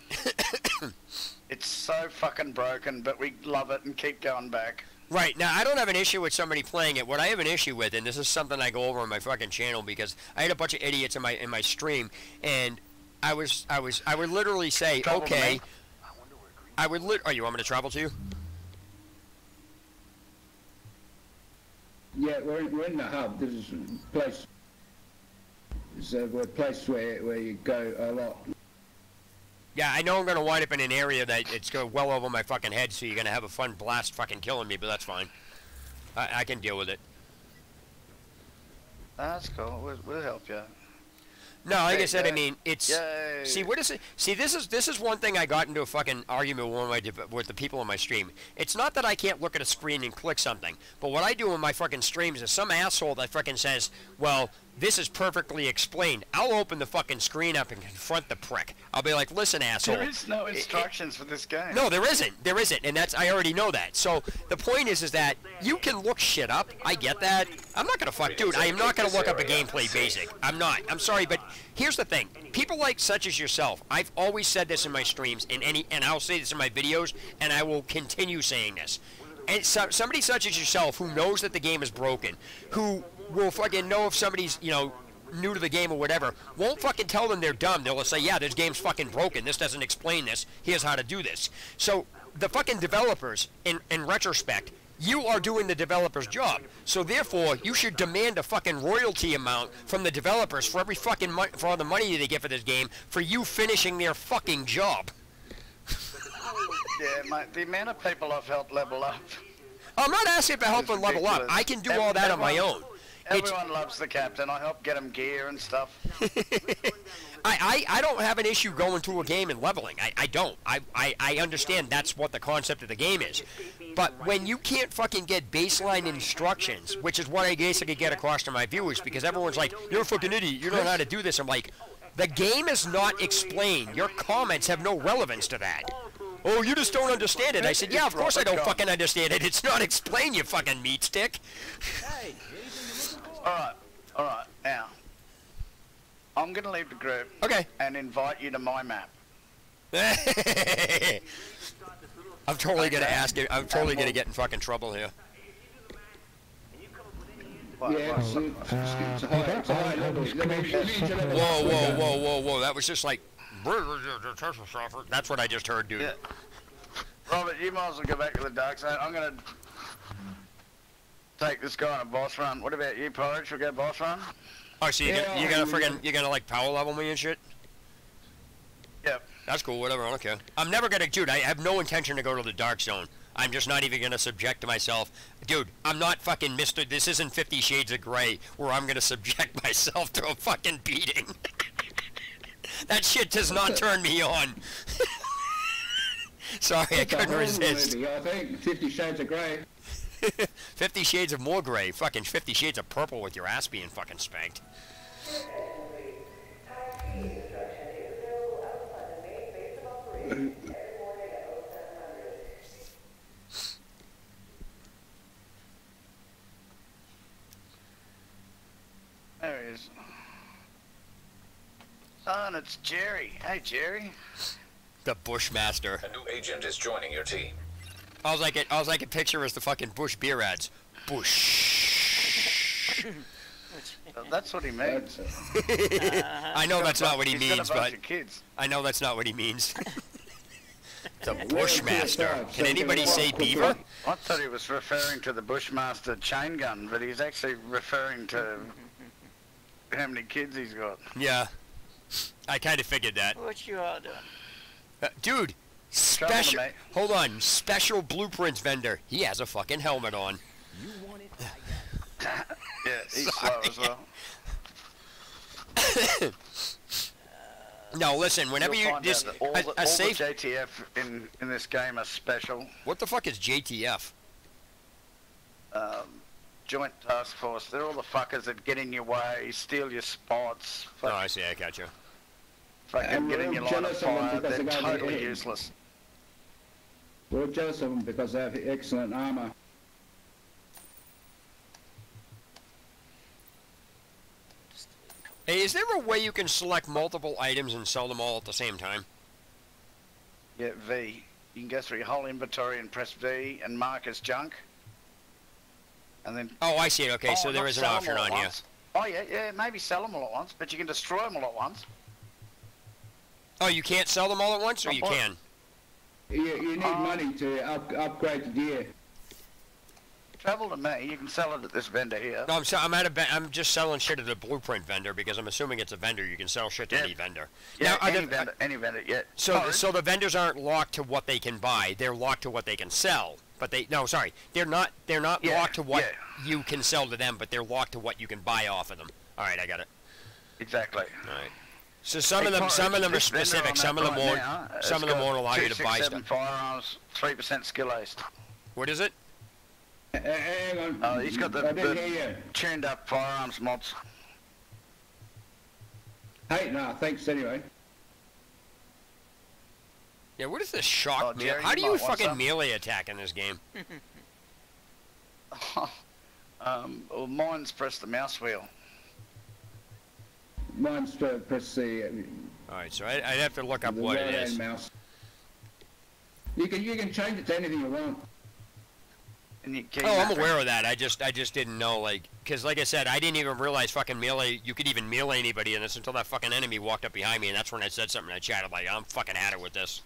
It's so fucking broken, but we love it and keep going back. Right. Now, I don't have an issue with somebody playing it. What I have an issue with, and this is something I go over on my fucking channel because I had a bunch of idiots in my stream, and I would literally say, okay, oh, you want me to travel to you? Yeah, we're in the hub. This is a place. It's a place where you go a lot. Yeah, I know I'm going to wind up in an area that it's going well over my fucking head, so you're going to have a fun blast fucking killing me, but that's fine. I can deal with it. That's cool. We'll help you. No, like I said, I mean, it's... Yay. See, what is it? See, this is one thing I got into a fucking argument with the people on my stream. It's not that I can't look at a screen and click something, but what I do on my fucking streams is some asshole that fucking says, well, this is perfectly explained. I'll open the fucking screen up and confront the prick. I'll be like, listen, asshole. There is no instructions for this game. No, there isn't. There isn't, and I already know that. So the point is that you can look shit up. I get that. I'm not gonna dude. I am not gonna look up a gameplay basic. I'm not. I'm sorry, but here's the thing. People like such as yourself. I've always said this in my streams, and I'll say this in my videos, and I will continue saying this. And somebody such as yourself who knows that the game is broken, who will fucking know if somebody's, you know, new to the game or whatever, won't fucking tell them they're dumb. They'll say, yeah, this game's fucking broken. This doesn't explain this. Here's how to do this. So the fucking developers, in retrospect, you are doing the developer's job. So therefore, you should demand a fucking royalty amount from the developers for every fucking for all the money they get for this game for you finishing their fucking job. Yeah, mate, the amount of people I've helped level up. I'm not asking for help and level up. I can do all that on my own. Everyone loves the captain. I help get him gear and stuff. I don't have an issue going through a game and leveling. I don't. I understand that's what the concept of the game is. But when you can't fucking get baseline instructions, which is what I basically get across to my viewers, because everyone's like, you're a fucking idiot. You don't know how to do this. I'm like, the game is not explained. Your comments have no relevance to that. Oh, you just don't understand it. I said, yeah, of course I don't fucking understand it. It's not explained, you fucking meat stick. Alright, now. I'm going to leave the group. Okay. And invite you to my map. I'm totally going to ask you. I'm totally going to get in fucking trouble here. Yeah, whoa. That was just like... That's what I just heard, dude. Yeah. Robert, you might as well go back to the dark side. I'm gonna... take this guy on a boss run. What about you, Porridge? We'll go boss run? Oh, so you're gonna like power level me and shit? Yep. That's cool, whatever, I don't care. I'm never gonna, dude, I have no intention to go to the dark zone. I'm just not even gonna subject myself. Dude, I'm not fucking this isn't 50 Shades of Grey where I'm gonna subject myself to a fucking beating. That shit does not turn me on. Sorry, I couldn't resist. Movie, I think 50 Shades of Grey. 50 Shades of more gray. Fucking 50 Shades of purple with your ass being fucking spanked. There he is. Oh, and it's Jerry. Hey, Jerry. The Bushmaster. A new agent is joining your team. All I can picture is the fucking Bush beer ads. Bush. That's what he means. I know that's not what he means, but kids. I know that's not what he means. The Bushmaster. Can anybody say beaver? I thought he was referring to the Bushmaster chain gun, but he's actually referring to how many kids he's got. Yeah. I kind of figured that. What you all doing? Dude, special. Hold on, special blueprints vendor. He has a fucking helmet on. You want it? Yeah, he's slow as well. No, listen. Whenever you just all the safe JTF in this game are special. What the fuck is JTF? Joint Task Force. They're all the fuckers that get in your way, steal your spots. Oh, I see. I got you. Fucking get in your line of fire. They're totally useless. We're jealous of them because they have excellent armor. Hey, is there a way you can select multiple items and sell them all at the same time? Yeah, V. You can go through your whole inventory and press V and mark as junk. And then... Oh, I see it. Okay, so there is an option on here. Oh, yeah, maybe sell them all at once, but you can destroy them all at once. Oh, you can't sell them all at once, or you can? You need money to upgrade the gear. Travel to me. You can sell it at this vendor here. No, I'm just selling shit at the blueprint vendor because I'm assuming it's a vendor. You can sell shit to any vendor. Yeah, now, any vendor. Yeah. So the vendors aren't locked to what they can buy. They're locked to what they can sell. But they're not locked to what you can sell to them, but they're locked to what you can buy off of them. All right, I got it. Exactly. All right. So some of them are specific. Some of them won't. Some of them won't allow you to buy stuff. Firearms, 3% skill aced. What is it? Hang on. He's got the tuned up firearms mods. Hey, no, thanks anyway. Yeah, what is this shock melee? How do you fucking melee attack in this game? Well, mine's press the mouse wheel. Mine's press the... Alright, so I'd have to look up what it is. Mouse. You can change it to anything you want. Oh, I'm aware of that. I just didn't know, like, because like I said, I didn't even realize fucking melee. You could even melee anybody in this until that fucking enemy walked up behind me, and that's when I said something. I chatted like, I'm fucking at it with this.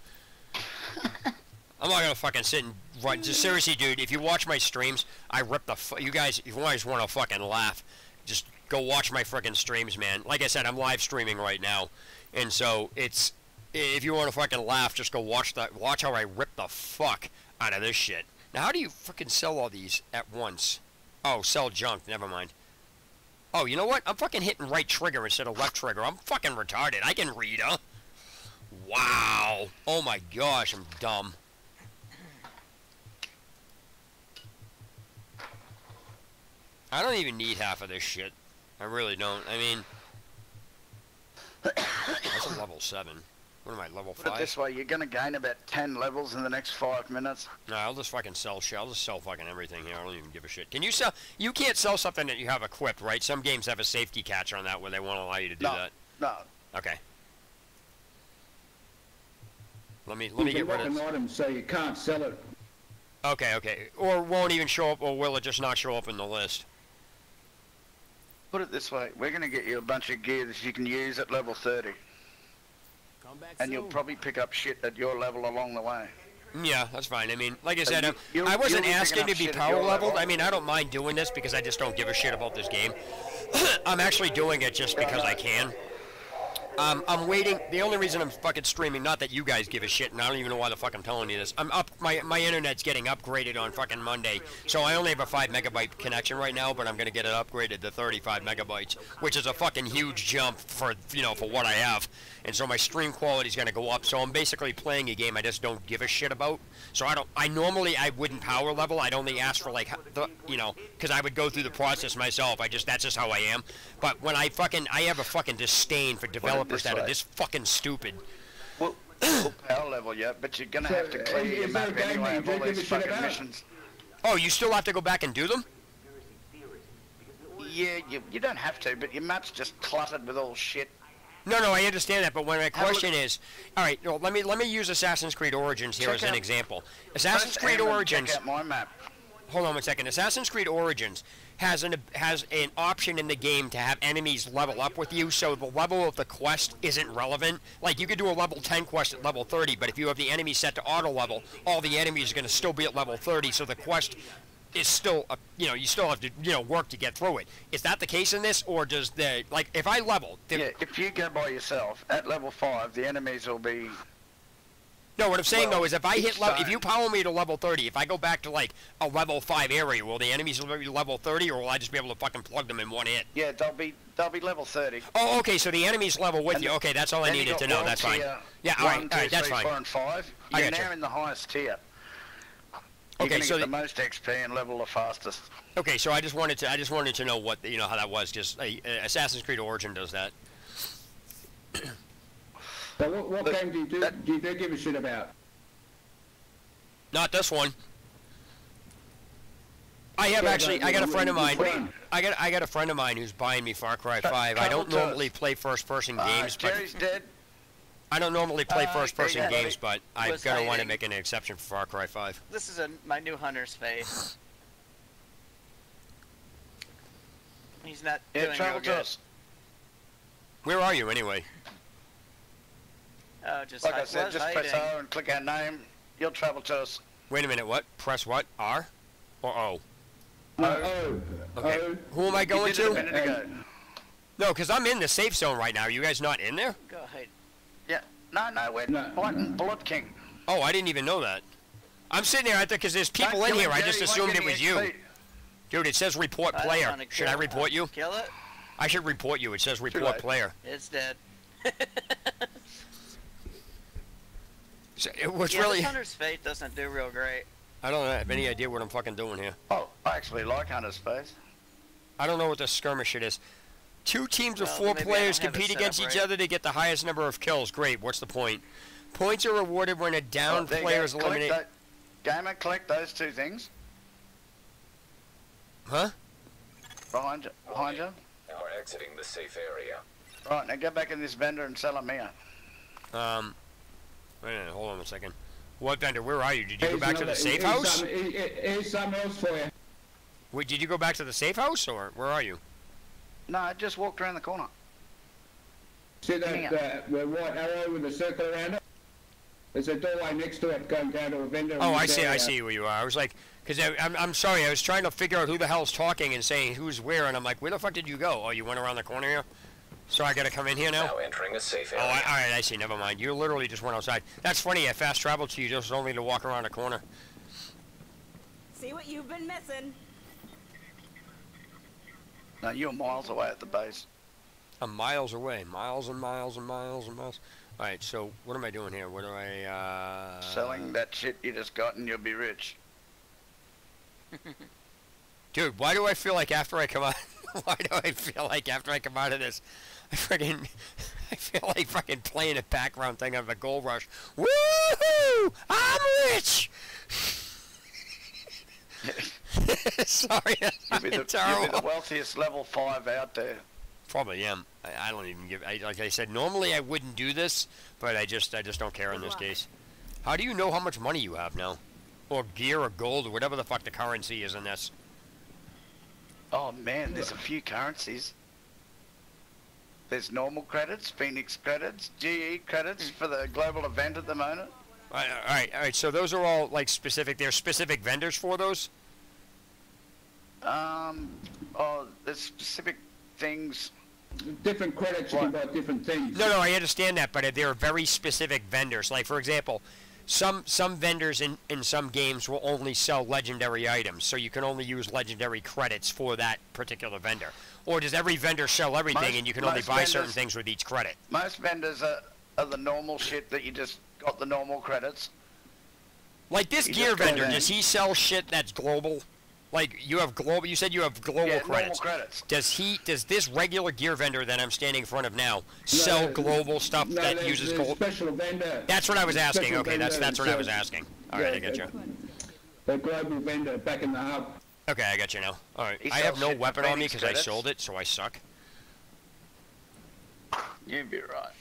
I'm not gonna fucking sit and run. Just seriously, dude. If you watch my streams, I rip the. You guys, if you guys want to fucking laugh, just go watch my freaking streams, man. Like I said, I'm live streaming right now, and so it's. If you want to fucking laugh, just go watch that. Watch how I rip the fuck out of this shit. Now, how do you fucking sell all these at once? Oh, sell junk. Never mind. Oh, you know what? I'm fucking hitting right trigger instead of left trigger. I'm fucking retarded. I can read, huh? Wow. Oh my gosh, I'm dumb. I don't even need half of this shit. I really don't. I mean... That's a level 7. What am I, level 5? Put it this way, you're going to gain about 10 levels in the next 5 minutes. No, I'll just fucking sell shit. I'll just sell fucking everything here. I don't even give a shit. Can you sell... You can't sell something that you have equipped, right? Some games have a safety catch on that where they won't allow you to do that. No. Okay. Let me get rid of... an item so you can't sell it. Okay. Or won't even show up, or will it just not show up in the list? Put it this way, we're going to get you a bunch of gear that you can use at level 30. And you'll probably pick up shit at your level along the way. Yeah, that's fine. I mean, like I said, you'll- I wasn't you'll be asking picking to be up shit at power your leveled. level. I mean, I don't mind doing this because I just don't give a shit about this game. I'm actually doing it just because I can. I'm waiting. The only reason I'm fucking streaming, not that you guys give a shit, and I don't even know why the fuck I'm telling you this. I'm up. My internet's getting upgraded on fucking Monday, so I only have a 5 megabyte connection right now, but I'm gonna get it upgraded to 35 megabytes, which is a fucking huge jump for for what I have. And so my stream quality is gonna go up. So I'm basically playing a game I just don't give a shit about. So I normally wouldn't power level. I'd only ask for like because I would go through the process myself. That's just how I am. But when I have a fucking disdain for developers that are this fucking stupid. We'll power level you, but you're gonna have to clear your map anyway of all these fucking missions. Oh, you still have to go back and do them? Yeah, you don't have to, but your map's just cluttered with all shit. No, I understand that, but my question is, all right, well, let me use Assassin's Creed Origins here as an example. Assassin's Creed Origins. Check out my map. Hold on one second. Assassin's Creed Origins has an option in the game to have enemies level up with you, so the level of the quest isn't relevant. Like, you could do a level 10 quest at level 30, but if you have the enemy set to auto level, all the enemies are going to still be at level 30, so the quest is still, you still have to, work to get through it. Is that the case in this, or does if I level... Yeah, if you go by yourself, at level 5, the enemies will be... No, what I'm saying, though, is if I hit if you power me to level 30, if I go back to, like, a level 5 area, will the enemies be level 30, or will I just be able to fucking plug them in one hit? Yeah, they'll be level 30. Oh, okay, so the enemies level with you. Okay, that's all I needed to know. That's fine. Yeah, all right, that's fine. 4 and 5. You're now in the highest tier. Okay, so get the most XP and level the fastest. Okay, so I just wanted to know what how that was. Just Assassin's Creed Origin does that. So what game do you give a shit about? Not this one. I got a friend of mine. I got a friend of mine who's buying me Far Cry 5. I don't normally play first-person games, but Jerry's dead. I don't normally play first-person games, but I'm gonna want to make an exception for Far Cry 5. This is my new hunter's face. He's not doing real good. Where are you anyway? Oh, just like I said, just press R and click our name. You'll travel to us. Wait a minute, what? Press what? R? Or O? O. Okay. O. Who am I going to? A minute ago. No, because I'm in the safe zone right now. Are you guys not in there? Go ahead. Yeah. No, we're fighting Blood King. Oh, I didn't even know that. I'm sitting there because there's people in here. I just assumed it was you. Dude, it says report player. Should I report you? Kill it? I should report you. It says report player. It's dead. So, what's yeah, really... this Hunter's Fate doesn't do real great. I don't have any idea what I'm fucking doing here. Oh, I actually like Hunter's Fate. I don't know what this skirmish shit is. 2 teams of 4 players compete against each other to get the highest number of kills. Great, what's the point? Points are rewarded when a downed player is eliminated. Gamer, collect those 2 things. Huh? Behind you. Now we're exiting the safe area. Right, now go back in this vendor and sell them here. Wait a minute, hold on a second. What vendor? Where are you? Did you go back to the safe house? Here's something else for you. Wait, did you go back to the safe house, or where are you? No, I just walked around the corner. See that the white arrow with the circle around it? There's a doorway next to it going down to a vendor. Oh, I see where you are. I was like, because I'm sorry, I was trying to figure out who the hell's talking and saying who's where, and I'm like, where the fuck did you go? Oh, you went around the corner here? So I gotta come in here now? Now entering a safe area. Oh, alright, I see, never mind. You literally just went outside. That's funny, I fast traveled to you just only to walk around the corner. See what you've been missing. No, you're miles away at the base. I'm miles away. Miles and miles and miles and miles. Alright, so what am I doing here? What do I, Selling that shit you just got and you'll be rich. Dude, why do I feel like after I come out... Why do I feel like after I come out of this, I feel like fucking playing a background thing of a Gold Rush. Woohoo! I'm rich! Sorry, you'll be the wealthiest level 5 out there. Probably am. I don't even give... like I said, normally I wouldn't do this, but I just don't care in this case. How do you know how much money you have now? Or gear or gold or whatever the fuck the currency is in this? Oh man, there's a few currencies. There's normal credits, Phoenix credits, GE credits for the global event at the moment. Alright, so those are all, like, specific, there's specific vendors for those? Oh, there's specific things. Different credits you can buy different things. No, I understand that, but there are very specific vendors. Like, for example, some vendors in some games will only sell legendary items, so you can only use legendary credits for that particular vendor. Or does every vendor sell everything and you can only buy certain things with each credit? Most vendors are the normal shit that you just got the normal credits. Like this gear vendor, does he sell shit that's global? Like you have global, you said you have global credits. Normal credits. Does this regular gear vendor that I'm standing in front of now sell global stuff that uses gold? Special vendor. That's what I was asking. Okay, that's what I was asking. All right, I get you. The global vendor back in the hub. Okay, I got you now. All right, I have no weapon on me because I sold it, so I suck. You'd be right.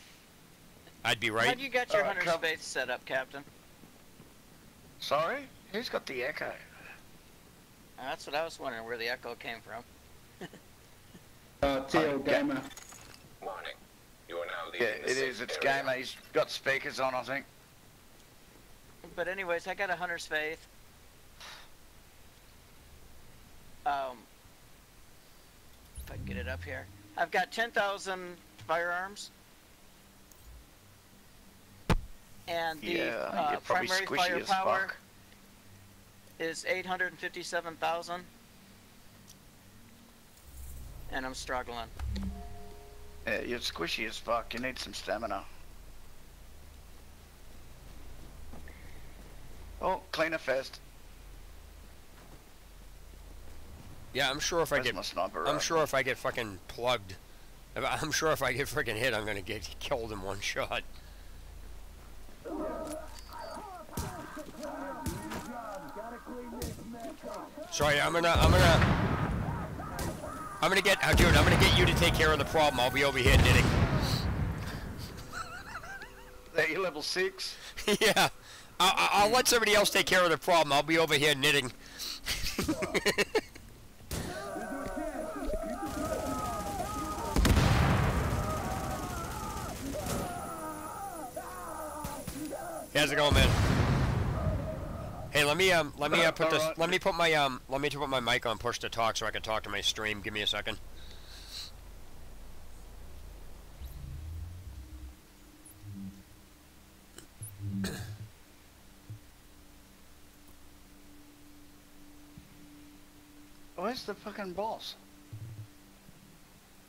I'd be right. How'd you got your Hunter's Faith set up, Captain? Sorry? Who's got the Echo? That's what I was wondering, where the Echo came from. TL Gamer. Warning. You are now leaving Yeah, it is. It's Gamer. He's got speakers on, I think. But anyways, I got a Hunter's Faith. If I can get it up here. I've got 10,000 firearms. And the primary firepower is 857,000. And I'm struggling. Yeah, you're squishy as fuck. You need some stamina. Oh, cleaner fest. Yeah, I'm sure if I get fucking plugged, I'm sure if I get freaking hit, I'm gonna get killed in one shot. Sorry, I'm gonna get, dude, I'm gonna get you to take care of the problem. I'll be over here knitting. That you level 6? Yeah, I'll let somebody else take care of the problem. I'll be over here knitting. How's it going, man? Hey, let me put this. Let me put my mic on push to talk so I can talk to my stream. Give me a second. Where's the fucking boss?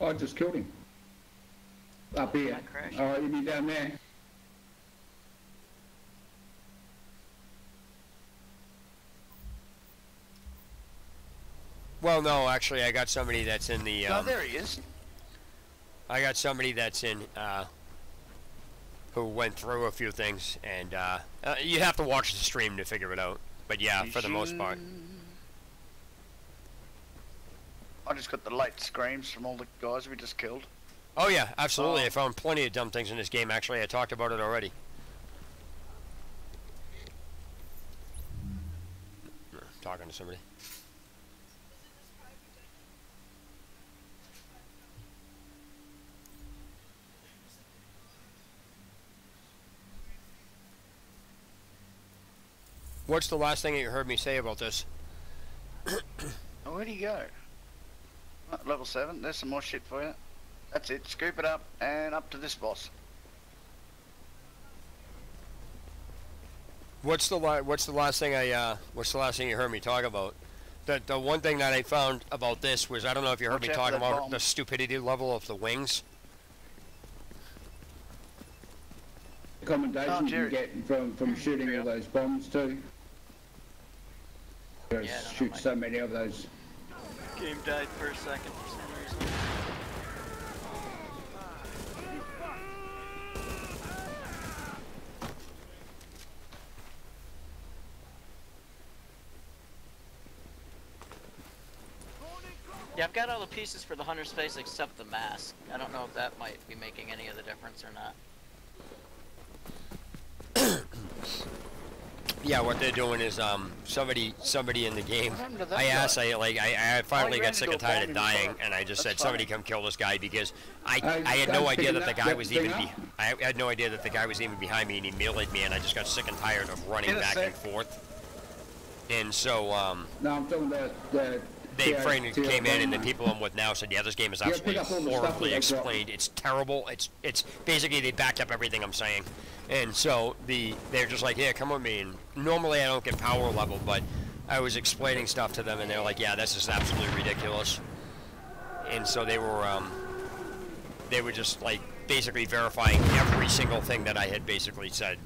Oh, I just killed him. Up here. Oh, you be down there. Well, no, actually, I got somebody that's in the. Oh, there he is. I got somebody that's in. Who went through a few things, and you have to watch the stream to figure it out. But yeah, for the most part. I just got the late screams from all the guys we just killed. Oh yeah, absolutely. I found plenty of dumb things in this game. Actually, I talked about it already. Talking to somebody. What's the last thing that you heard me say about this? Oh, where'd he go? Oh, level 7. There's some more shit for you. That's it. Scoop it up and up to this boss. What's the last thing you heard me talk about? The one thing that I found about this was, I don't know if you heard me talk about the stupidity level of the wings. Commendations you get from shooting all those bombs too. Shoot so many of those. Game died for a second for some reason. Yeah, I've got all the pieces for the Hunter's Face except the mask. I don't know if that might be making any of the difference or not. Yeah, what they're doing is somebody in the game. What happened to that I asked, guy? I finally ran got sick into and a tired bomb of in dying, front. and I just That's said somebody funny. come kill this guy because I had no idea that the guy was even I had no idea that the guy was even behind me, and he meleeed me, and I just got sick and tired of running back and forth. And so No, I'm talking about the. they came in, and the people I'm with now said, yeah, this game is absolutely horribly explained. It's terrible. It's basically they backed up everything I'm saying. And so they're just like, yeah, come with me. And normally I don't get power level, but I was explaining stuff to them, and they're like, yeah, this is absolutely ridiculous. And so they were just like basically verifying every single thing that I had basically said.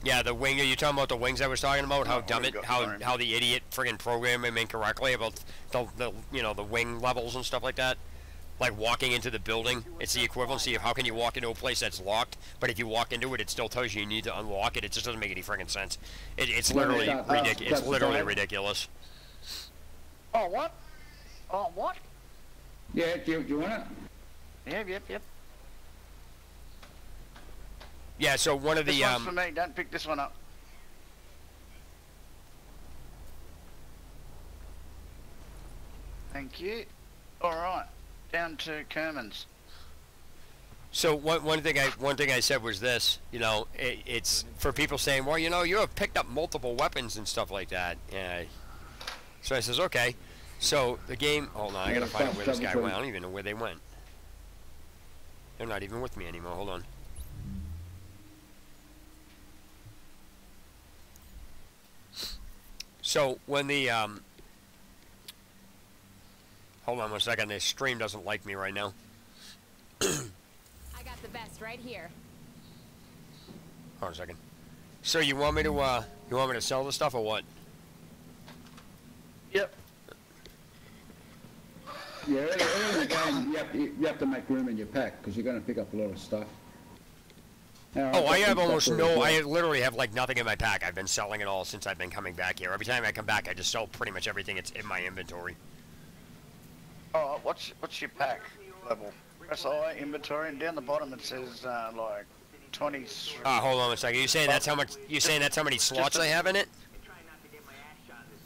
Yeah, the wing. Are you talking about the wings I was talking about? How dumb it, how the idiot friggin' programmed him incorrectly about the the wing levels and stuff like that. Like walking into the building, it's the equivalency of how can you walk into a place that's locked, but if you walk into it, it still tells you need to unlock it. It just doesn't make any friggin' sense. It's literally ridiculous. It's literally ridiculous. Oh, what? Oh, what? Yeah, do you want it? Yep. Yeah, so one of the This one's for me. Don't pick this one up. Thank you. All right, down to Kerman's. So one thing I said was this, it's for people saying, well, you have picked up multiple weapons and stuff like that. Yeah. So I says, okay. So the game. Hold on, I gotta find out where this guy went. I don't even know where they went. They're not even with me anymore. Hold on. So when the hold on 1 second, the stream doesn't like me right now. I got the best right here. Hold on a second. So you want me to sell the stuff or what? Yep. Yeah, early in the game, you have to make room in your pack because you're going to pick up a lot of stuff. Oh, I have almost no. I literally have like nothing in my pack. I've been selling it all since I've been coming back here. Every time I come back, I just sell pretty much everything that's in my inventory. Oh, what's your pack level? Press I, inventory, and down the bottom it says like 20. Hold on a second. You saying that's how much? You saying that's how many slots I have in it?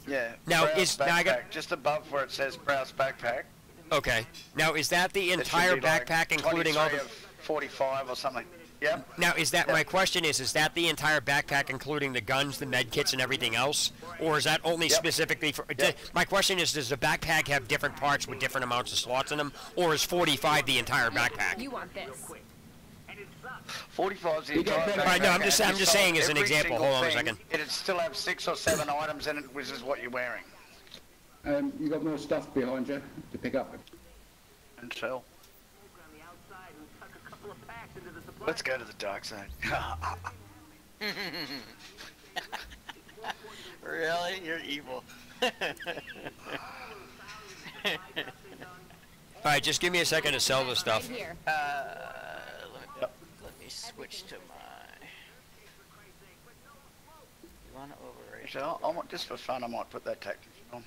Yeah. Now I got just above where it says browse backpack. Okay. Now is that the entire backpack, including all the 45 or something? Yep. Now is that my question is that the entire backpack, including the guns, the med kits, and everything else, or is that only specifically for? My question is, does the backpack have different parts with different amounts of slots in them, or is 45 the entire backpack? You want this? 45 is the entire backpack. Right, no, I'm just saying as an example. Hold on a second. It'd still have 6 or 7 items in it, which is what you're wearing. You got more stuff behind you to pick up. And sell. Let's go to the dark side. Really? You're evil. Alright, just give me a second to sell this stuff. Let me switch to my... You want to overrate? Actually, I want, just for fun, I might put that tactician on.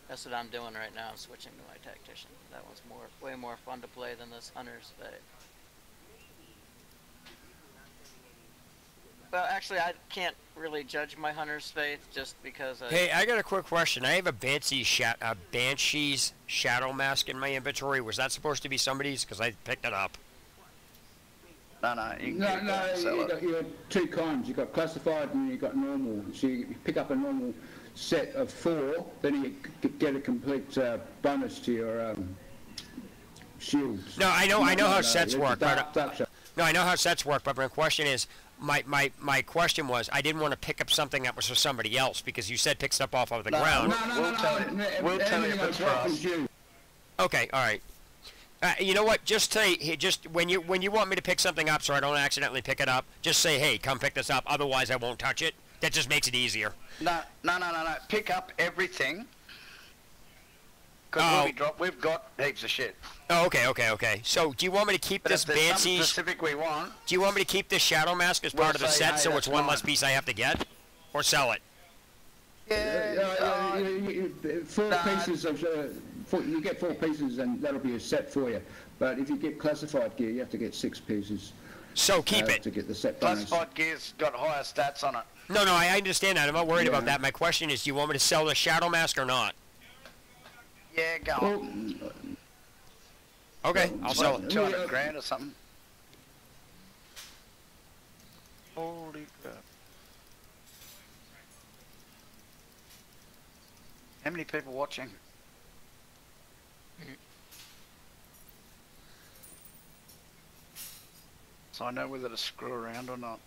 That's what I'm doing right now. I'm switching to my tactician. That one's way more fun to play than this hunter's fate. Well, actually, I can't really judge my hunter's faith just because. Hey, I got a quick question. I have a Banshee's shadow mask in my inventory. Was that supposed to be somebody's? Because I picked it up. No, you got 2 kinds. You got classified and you got normal. So you pick up a normal set of 4, then you get a complete bonus to your shields. No, I know how sets work. No, I know how sets work, but my question is. My question was, I didn't want to pick up something that was for somebody else because you said pick stuff off of the ground. We'll tell you if it's for us. Okay, all right. You know what? Just say, when you want me to pick something up, so I don't accidentally pick it up, just say, hey, come pick this up. Otherwise, I won't touch it. That just makes it easier. No. Pick up everything. Because we've got heaps of shit. Oh, okay. So, do you want me to keep this Banshee's... specific we want... Do you want me to keep this Shadow Mask as part of the set, so it's one less piece I have to get? Or sell it? Yeah, 4 pieces of... you get 4 pieces and that'll be a set for you. But if you get classified gear, you have to get 6 pieces. So keep it. To get the set bonus. Classified gear's got higher stats on it. No, I understand that. I'm not worried about that. My question is, do you want me to sell the Shadow Mask or not? Yeah, go on. Okay, I'll sell it. 200 grand or something. Holy crap. How many people watching? So I know whether to screw around or not.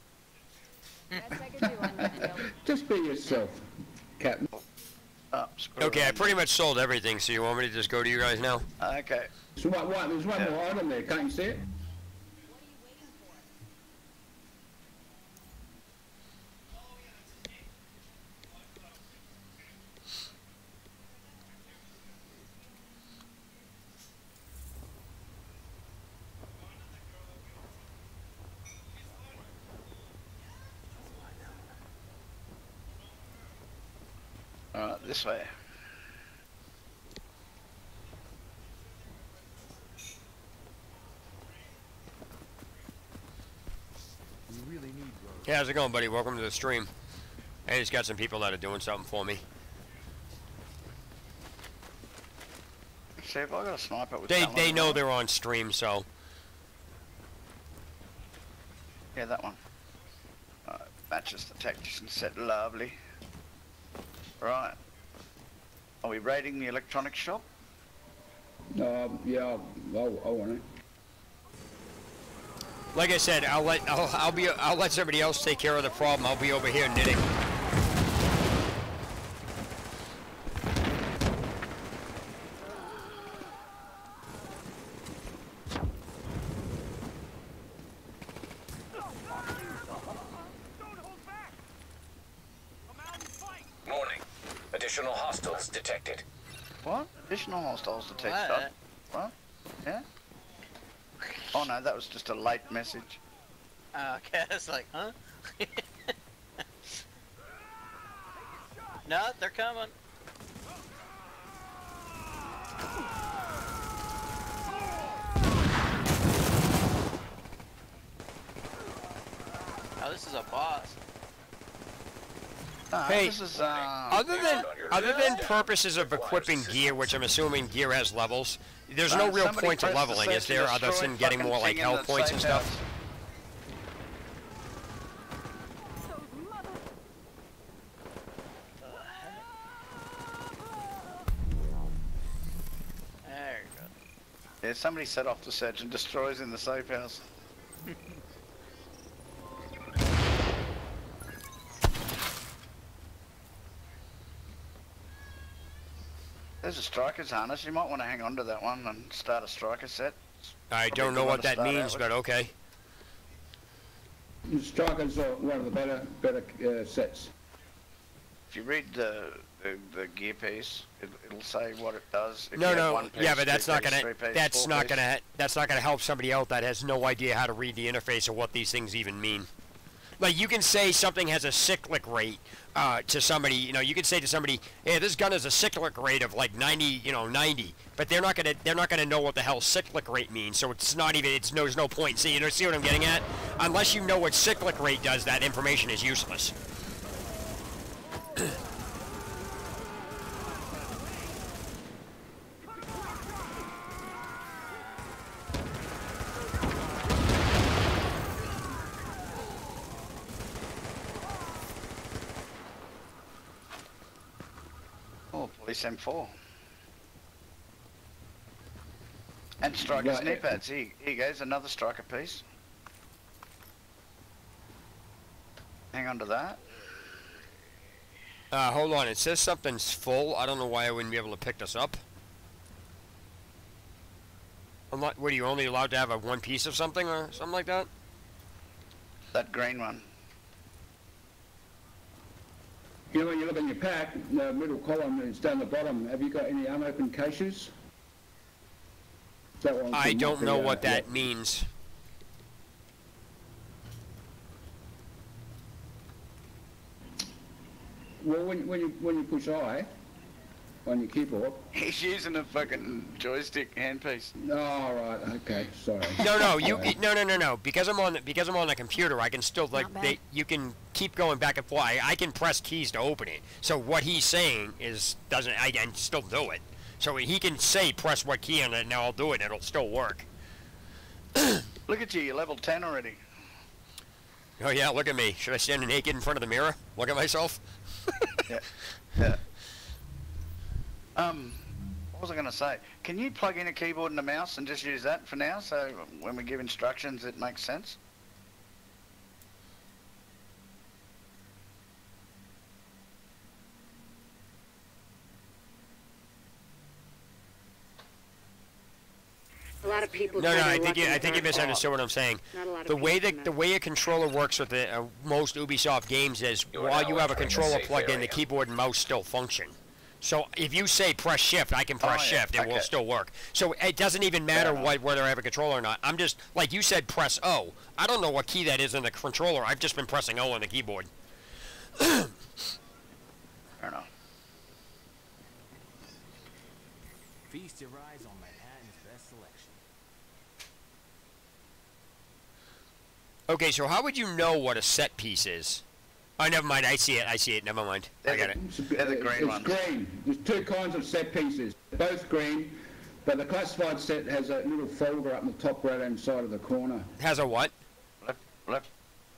Best I could do on that deal. Just be yourself, Captain. Okay, I pretty much sold everything, so you want me to just go to you guys now? Okay. So there's one more item there, can't you see it? Alright, this way. You really need bro. Yeah, how's it going, buddy? Welcome to the stream. Hey, just got some people that are doing something for me. See, if I got a sniper with They know they're on stream, so. Yeah, that one. Matches the tactician set, lovely. Right. Are we raiding the electronics shop? Yeah, I want it. Like I said, I'll let somebody else take care of the problem. I'll be over here knitting. Warning. Additional hostiles detected. What? Additional hostiles detected. What? Yeah? Oh no, that was just a late message. Okay, it's like, huh? No, they're coming. Oh, this is a boss. Hey, this is, other than purposes of equipping gear, which I'm assuming gear has levels, there's no real point to leveling, is there, other than getting more like health points and stuff? There you go. Yeah, somebody set off the search and destroys in the safe house. There's a striker's harness. You might want to hang on to that one and start a striker set. I don't know what that means, but okay. Strikers are one of the better sets. If you read the gear piece, it'll say what it does. If No, you have no, one piece, yeah, but that's two not piece, gonna three piece, that's four not piece. gonna help somebody else that has no idea how to read the interface or what these things even mean. Like, you can say something has a cyclic rate to somebody, you can say to somebody, hey, this gun has a cyclic rate of like 90, 90, but they're not gonna know what the hell cyclic rate means, so it's not even, there's no point. See what I'm getting at? Unless you know what cyclic rate does, that information is useless. Oh, police M4. And striker's knee pads. Here you goes, another striker piece. Hang on to that. Hold on, it says something's full. I don't know why I wouldn't be able to pick this up. What are you only allowed to have one piece of something or something like that? That green one. When you look in your pack, the middle column is down the bottom. Have you got any unopened caches? That one I don't know what that means. Well, when you push I, on your keyboard. He's using a fucking joystick handpiece. Oh, right, okay, sorry. No, Sorry. no. Because I'm on the computer, I can still you can keep going back and forth. I can press keys to open it. So what he's saying is I can still do it. So he can say press what key on it, and I'll do it, and it'll still work. Look at you, you're level 10 already. Oh yeah, look at me. Should I stand naked in front of the mirror? Look at myself? Yeah. What was I going to say? Can you plug in a keyboard and a mouse and just use that for now, so when we give instructions it makes sense? A lot of people. No, I think you misunderstood what I'm saying. The way a controller works with most Ubisoft games is while you have a controller plugged in, the keyboard and mouse still function. So if you say press shift, I can press shift, it will still work. So it doesn't even matter whether I have a controller or not. I'm just, like you said, press O. I don't know what key that is in the controller. I've just been pressing O on the keyboard. I don't know. Feast your eyes on Manhattan's best selection. Okay, so how would you know what a set piece is? Oh, never mind. I see it. Never mind. I got it. They're the green ones. It's green. There's two kinds of set pieces. Both green, but the classified set has a little folder up in the top right-hand side of the corner. Has a what? Left.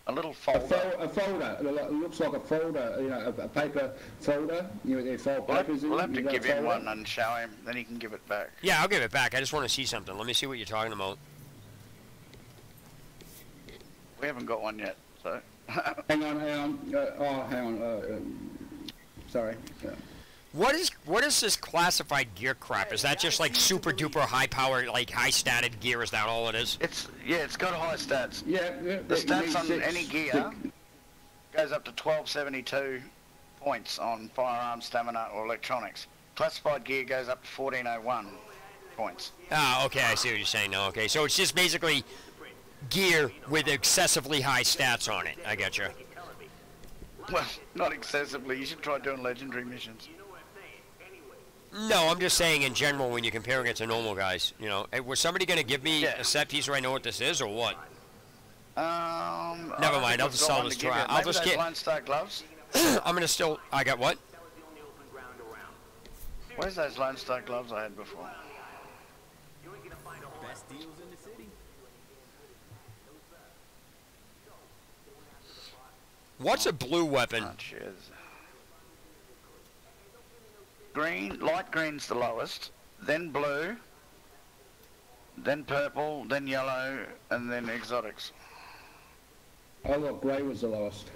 A little folder. A folder. It looks like a folder, you know, a paper folder. You know, their file papers in. We'll have to give him one and show him, then he can give it back. Yeah, I'll give it back. I just want to see something. Let me see what you're talking about. We haven't got one yet, so... hang on. Hang on. Sorry. What is this classified gear crap? Is that just like super duper high powered, like high statted gear? Is that all it is? It's got high stats. Yeah. The stats on any gear goes up to 1272 points on firearm, stamina, or electronics. Classified gear goes up to 1401 points. Ah, okay. I see what you're saying now. Okay, so it's just basically gear with excessively high stats on it. I got you. Well, not excessively. You should try doing legendary missions. No, I'm just saying in general when you're comparing it to normal guys. You know, was somebody going to give me a set piece where I know what this is or what? Never mind. I'll just sell this to I'll just get Lone Star gloves. I'm gonna still. I got what? Where's those Lone Star gloves I had before? Best deals in the city. What's a blue weapon? Oh, cheers. Green, light green's the lowest, then blue, then purple, then yellow, and then exotics. I thought grey was the lowest.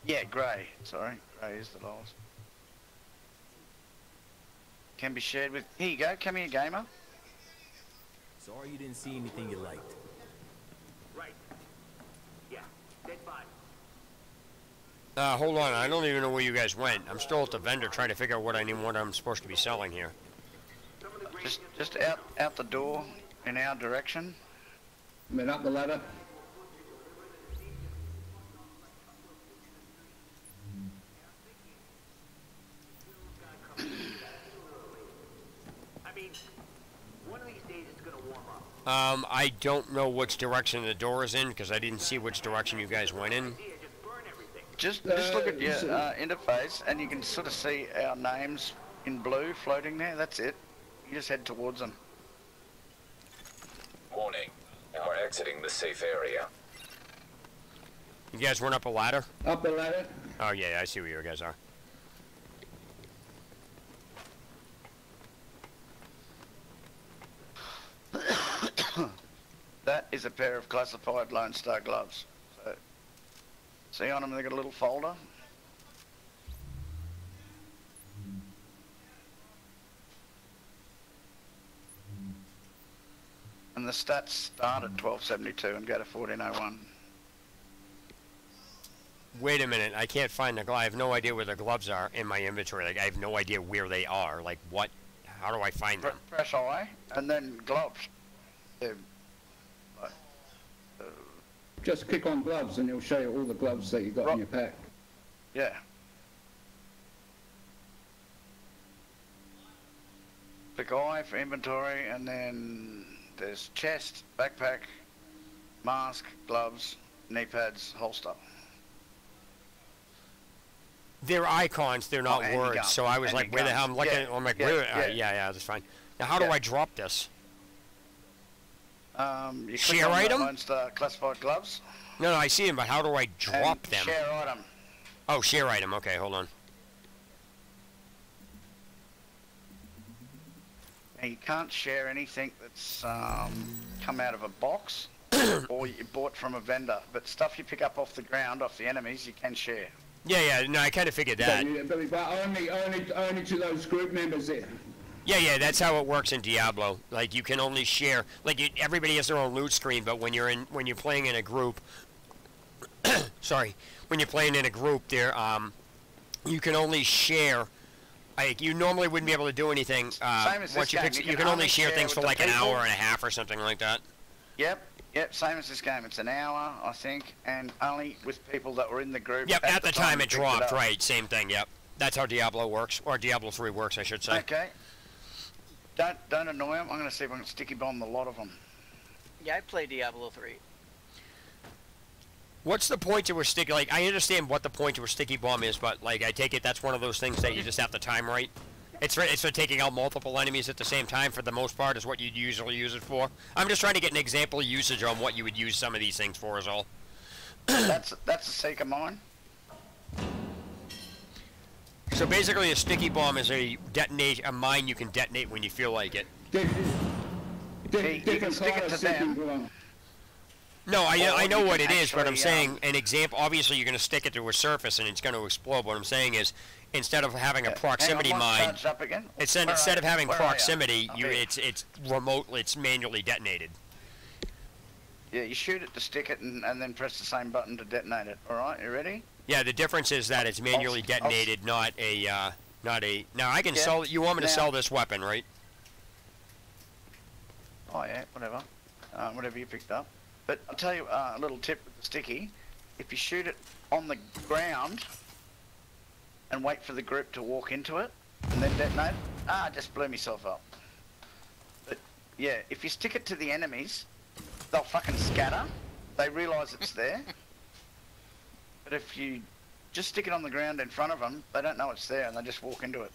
Yeah, grey. Sorry, grey is the lowest. Can be shared with... Here you go, come here, gamer. Sorry you didn't see anything you liked. Hold on. I don't even know where you guys went. I'm still at the vendor trying to figure out what I'm supposed to be selling here. Just out the door in our direction. I mean, up the ladder. I don't know which direction the door is in because I didn't see which direction you guys went in. Just look at your interface and you can sort of see our names in blue floating there. That's it. You just head towards them. Warning. Now we're exiting the safe area. You guys went up a ladder? Up the ladder. Oh yeah, I see where you guys are. That is a pair of classified Lone Star gloves. So, see on them they got a little folder. And the stats start at 1272 and go to 1401. Wait a minute, I can't find the glove. I have no idea where the gloves are in my inventory. Like, I have no idea where they are. Like, what? How do I find them? Press I, and then gloves. Just click on gloves and it'll show you all the gloves that you got in your pack. Yeah. The guy for inventory, and then there's chest, backpack, mask, gloves, knee pads, holster. They're icons, they're not and your words. gun. So I was And like, your where the gun. hell? I'm looking. Yeah, I'm like, yeah, where? yeah. Yeah, that's fine. Now, how do Yeah. I drop this? You click Share on the item? Lone Star classified gloves. No, I see them, but how do I drop and them? Share item. Oh, share item. Okay, hold on. Now you can't share anything that's come out of a box or you bought from a vendor, but stuff you pick up off the ground, off the enemies, you can share. Yeah, no, I kind of figured that. But only to those group members there. Yeah, that's how it works in Diablo. Like you can only share. Like everybody has their own loot screen, but when you're playing in a group, sorry, when you're playing in a group, there you can only share. Like you normally wouldn't be able to do anything. Same as once this you game. pick, You you can can only only share share things with for the like an people. hour and a half or something like that. Yep, same as this game. It's an hour, I think, and only with people that were in the group. Yep, at the time you it picked dropped. up. Right, same thing. Yep, that's how Diablo works, or Diablo 3 works, I should say. Okay. Don't annoy them. I'm going to see if I can sticky bomb the lot of them. Yeah, I play Diablo 3. What's the point to a sticky? Like, I understand what the point to a sticky bomb is, but like, I take it that's one of those things that you just have to time right. It's for taking out multiple enemies at the same time. For the most part, is what you'd usually use it for. I'm just trying to get an example usage on what you would use some of these things for, is all. That's a Seeker mine. So basically, a sticky bomb is a mine you can detonate when you feel like it. You can stick it to them. No, I know you what can it is, but I'm actually, saying an example. Obviously, you're going to stick it to a surface and it's going to explode. What I'm saying is, instead of having a proximity Hang on, mine, charged up again. instead of having Where are ya? proximity, Up here. it's remote. It's manually detonated. Yeah, you shoot it to stick it and then press the same button to detonate it. All right, you ready? Yeah, the difference is that it's manually detonated, not a. Now I can Yeah. sell. You want me to Now- sell this weapon, right? Oh yeah, whatever. Whatever you picked up. But I'll tell you a little tip with the sticky. If you shoot it on the ground and wait for the group to walk into it and then detonate, I just blew myself up. But yeah, if you stick it to the enemies, they'll fucking scatter. They realise it's there. But if you just stick it on the ground in front of them, they don't know it's there and they just walk into it.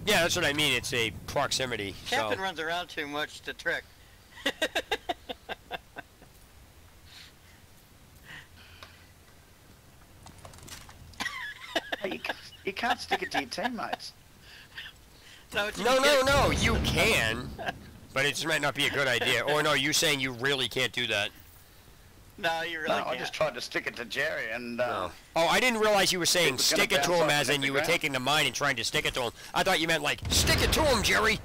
Yeah, that's what I mean. It's a proximity. Captain So. runs around too much to trick. You can't stick it to your teammates. No, you can, but it just might not be a good idea. Or no, you saying you really can't do that. No, you really No, can't. I just tried to stick it to Jerry and... Oh, I didn't realize you were saying was gonna stick it to bounce him off as and in hit you the were ground. taking the mine and trying to stick it to him. I thought you meant like, stick it to him, Jerry!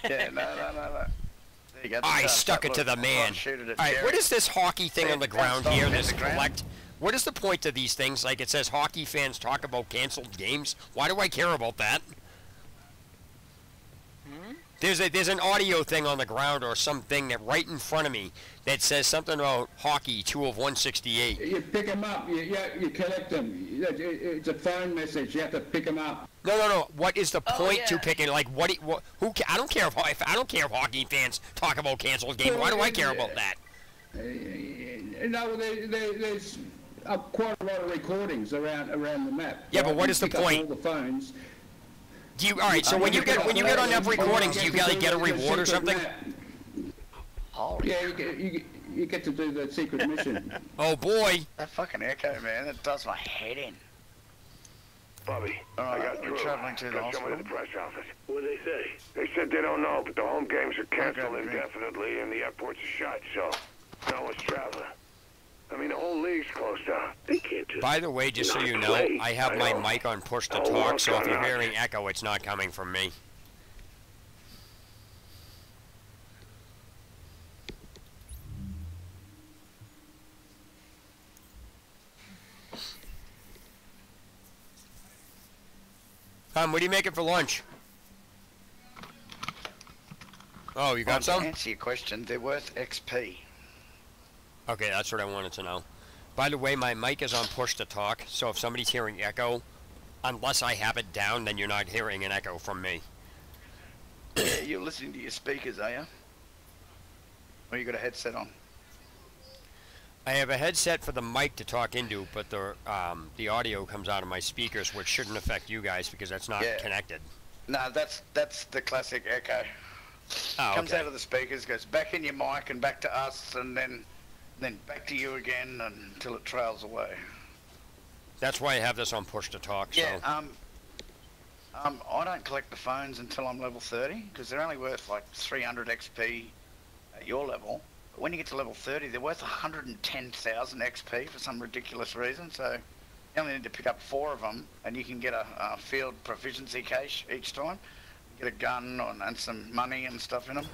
Yeah, no. There you go. I Just, stuck it to the man. Shoot it at Alright, Jerry. what is this hockey thing on the ground bounced here, off, hit this the ground. collect? What is the point of these things? Like it says hockey fans talk about canceled games. Why do I care about that? There's an audio thing on the ground or something that right in front of me that says something about hockey 2 of 168. You pick them up. You collect them. It's a phone message. You have to pick them up. No. What is the point to picking? Like, I don't care if I don't care if hockey fans talk about canceled games. Why do I care about that? No, there's quite a lot of recordings around the map. Yeah, but what is the Pick up point? all the phones. Do you all right? So when you get on enough recordings, do you gotta get a reward or something? Yeah, you get to do the secret mission. Oh boy! That fucking echo, man, that does my head in. Bobby, Alright, I got we're through. traveling to the Got someone hospital. at the press office. What'd they say? They said they don't know, but the home games are canceled Okay, indefinitely and the airports are shut, so no one's traveling. I mean, the whole league's closed down. They can't just... By the way, just so not you know, play. I have my know. mic on push to Oh, talk, so if okay. you're hearing echo, it's not coming from me. What are you making for lunch? Oh, you got To some? answer your question, they're worth XP. Okay, that's what I wanted to know. By the way, my mic is on push to talk, so if somebody's hearing echo, unless I have it down, then you're not hearing an echo from me. Yeah, you're listening to your speakers, are you? Or you got a headset on? I have a headset for the mic to talk into, but the audio comes out of my speakers, which shouldn't affect you guys because that's not connected. No, that's the classic echo. Oh, Comes okay. out of the speakers, goes back in your mic and back to us, and then back to you again until it trails away. That's why I have this on push to talk. Yeah. So. I don't collect the phones until I'm level 30 because they're only worth like 300 XP at your level. But when you get to level 30, they're worth 110,000 XP for some ridiculous reason. So you only need to pick up 4 of them, and you can get a field proficiency cache each time. Get a gun and some money and stuff in them.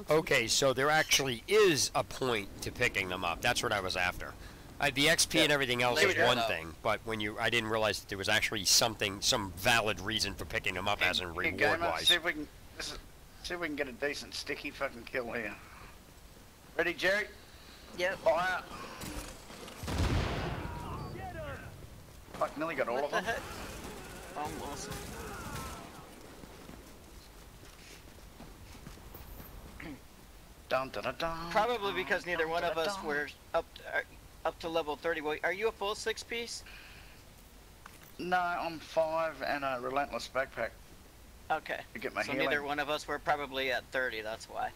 Okay, so there actually is a point to picking them up. That's what I was after. The XP and everything else is one thing, but I didn't realize that there was actually some valid reason for picking them up as in reward-wise. See if we can get a decent sticky fucking kill here. Ready, Jerry? Yep. Fire. Fuck, nearly got all of them. Heck? Almost. Dun, dun, dun, dun. Probably because neither one of us were up to level 30. Are you a full 6-piece? No, I'm 5 and a relentless backpack. Okay. To get my so healing. Neither one of us were probably at 30. That's why.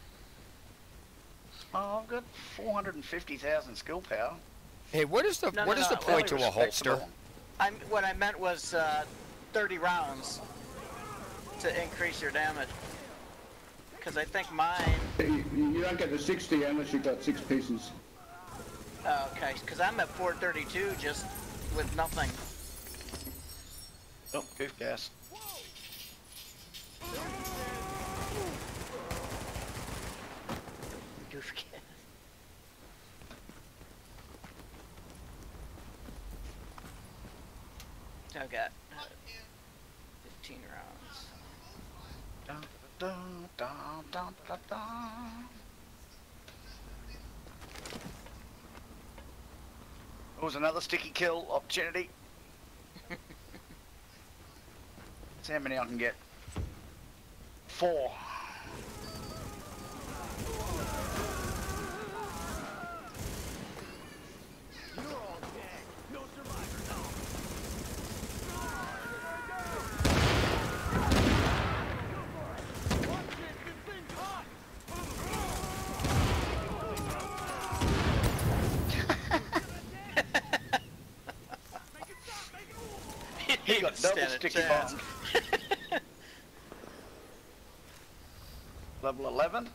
Oh, I've got 450,000 skill power. Hey, what is the point to a holster? What I meant was 30 rounds to increase your damage. Because I think mine... You don't get the 60 unless you've got 6 pieces. Okay, because I'm at 432 just with nothing. Oh, goof gas. Goof gas. I got 15 rounds. Dun, dun, dun, dun, dun, dun. It was another sticky kill opportunity. See how many I can get. 4. He got double sticky bomb. Level 11.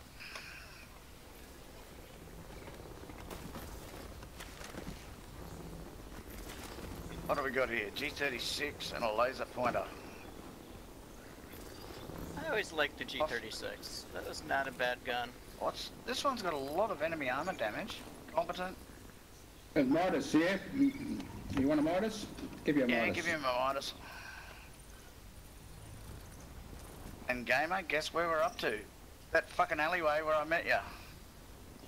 What do we got here? G36 and a laser pointer. I always liked the G36. That was not a bad gun. This one's got a lot of enemy armor damage. Competent. And Midas, yeah? You want a Midas? Give you a Midas. Yeah, give him a Midas. And gamer, guess where we're up to? That fucking alleyway where I met ya.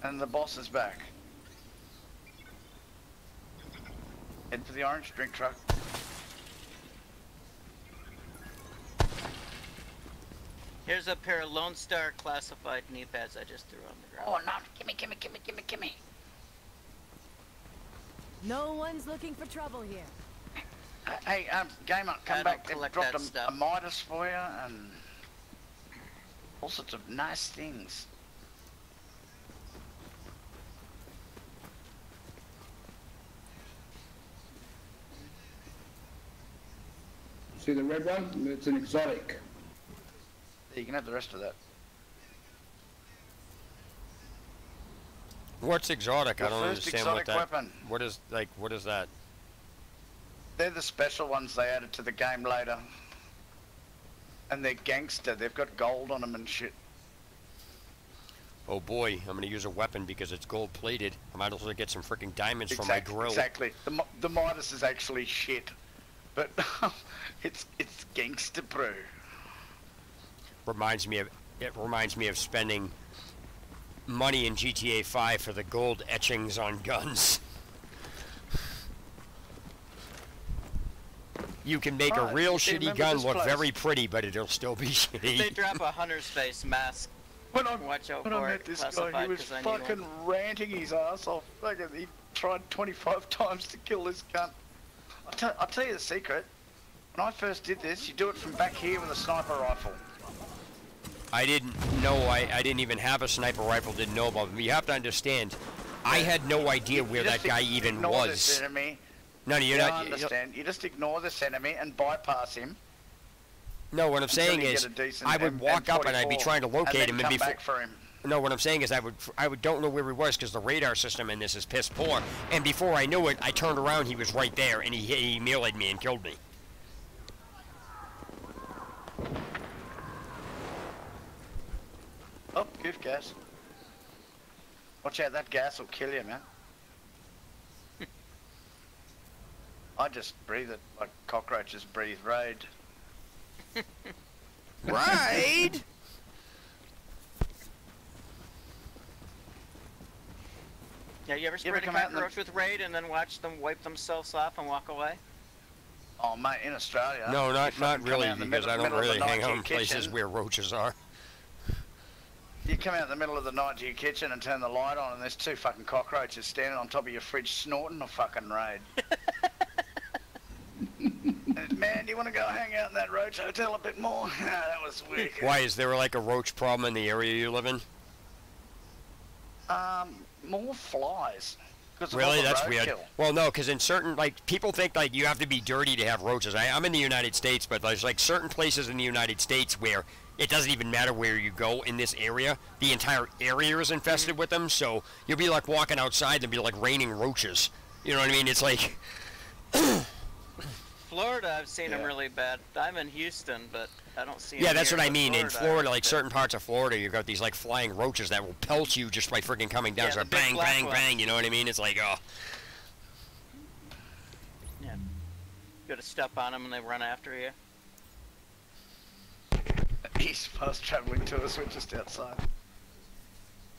And the boss is back. Head for the orange drink truck. Here's a pair of Lone Star classified knee pads I just threw on the ground. Oh no, gimme. No one's looking for trouble here. Hey, gamer, come back. They've dropped a Midas for you and all sorts of nice things. See the red one? It's an exotic. You can have the rest of that. What's exotic? I don't first understand what that. weapon. What is that? They're the special ones they added to the game later. And they're gangster. They've got gold on them and shit. Oh boy, I'm gonna use a weapon because it's gold plated. I might as well get some freaking diamonds from my grill. Exactly. The Midas is actually shit, but it's gangster brew. It reminds me of spending money in GTA 5 for the gold etchings on guns. You can make a real shitty gun look very pretty, but it'll still be shitty. They drop a hunter's face mask. Watch out When for I it. met this guy, Classified, he was 'cause I need fucking one. ranting his ass off. Fucking, he tried 25 times to kill this cunt. I'll tell you the secret. When I first did this, you do it from back here with a sniper rifle. I didn't know, I didn't even have a sniper rifle, didn't know about them. You have to understand, I had no idea where that guy even ignore was. This enemy. No, you're you not. don't understand. You just ignore this enemy and bypass him. No, what I'm saying until you is, get a decent I would walk up and I'd be M44, trying to locate him, and then and come back for him. No, what I'm saying is, I don't know where he was because the radar system in this is piss poor. And before I knew it, I turned around, he was right there, and he meleeed me and killed me. Oh, goof gas. Watch out, that gas will kill you, man. I just breathe it like cockroaches breathe raid. Raid? Yeah, you ever sprayed a cockroach with Raid and then watch them wipe themselves off and walk away? Oh, mate, in Australia. No, not come really, out in the because I don't middle of the really night hang to out your in places kitchen. where roaches are. You come out in the middle of the night to your kitchen and turn the light on, and there's two fucking cockroaches standing on top of your fridge snorting a fucking Raid. Man, do you want to go hang out in that roach hotel a bit more? That was weird. Why, is there like a roach problem in the area you live in? More flies. 'Cause of all Really? the That's weird. roadkill. Well, no, because in certain, like, people think, like, you have to be dirty to have roaches. I'm in the United States, but there's, like, certain places in the United States where it doesn't even matter where you go in this area. The entire area is infested with them, so you'll be, like, walking outside and be, like, raining roaches. You know what I mean? It's like... Florida, I've seen them really bad. I'm in Houston, but I don't see them. Yeah, that's here, what I but mean. In Florida, like, but- certain parts of Florida, you've got these, like, flying roaches that will pelt you just by freaking coming down. Yeah, So the big bang, black bang, ones. bang, you know what I mean? It's like, oh... Yeah. You gotta step on them and they run after you. He's fast travelling to us, we're just outside.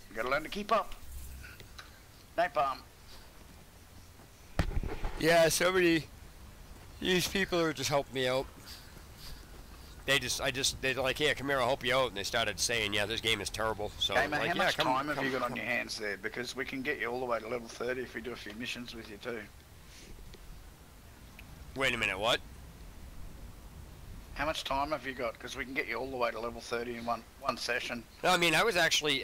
You gotta learn to keep up. Napalm. Yeah, these people are just helping me out. They're like, yeah, come here, I'll help you out. And they started saying, yeah, this game is terrible. So, Hey, man, like, how yeah, much come, time have come, you got come. on your hands there? Because we can get you all the way to level 30 if we do a few missions with you too. Wait a minute, what? How much time have you got? Because we can get you all the way to level 30 in one session. No, I mean, I was actually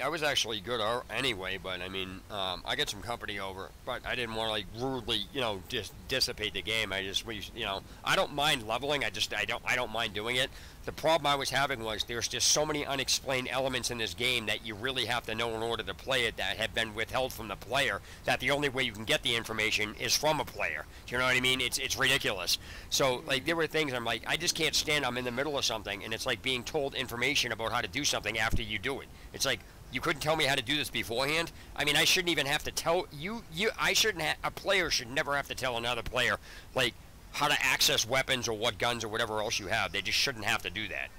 good anyway, but I mean, I got some company over, but I didn't want to, like, rudely, you know, just dissipate the game. You know, I don't mind leveling. I don't mind doing it. The problem I was having was there's just so many unexplained elements in this game that you really have to know in order to play it that have been withheld from the player, that the only way you can get the information is from a player. Do you know what I mean? It's ridiculous. So, like, there were things I'm like, I just can't stand. I'm in the middle of something, and it's like being told information about how to do something after you do it. It's like, you couldn't tell me how to do this beforehand? I mean, I shouldn't even have to tell you. A player should never have to tell another player, like, how to access weapons or what guns or whatever else you have. They just shouldn't have to do that.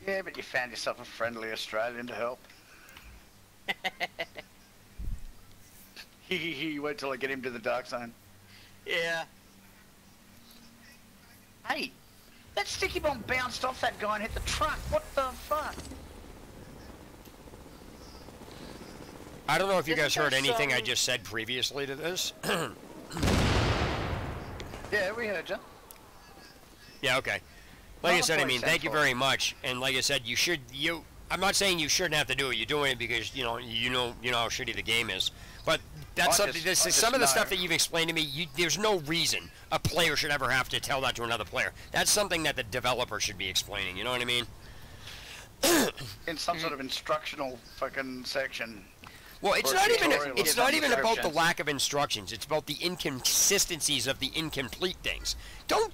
Yeah, but you found yourself a friendly Australian to help. Wait till I get him to the dark zone. Yeah. Hey, that sticky bomb bounced off that guy and hit the truck. What the fuck? I don't know if you Isn't guys heard there anything I some- just said previously to this. Yeah, we heard you. Yeah, okay. Like I Well, said, I that's mean, what thank you it's for. very much. And like I said, I'm not saying you shouldn't have to do it. You're doing it because, you know how shitty the game is. But that's something, some of the stuff that you've explained to me, there's no reason a player should ever have to tell that to another player. That's something that the developer should be explaining, you know what I mean? In some sort of instructional fucking section. Well, it's Or not even tutorial or it's not even about the descriptions. lack of instructions. It's about the inconsistencies of the incomplete things. Don't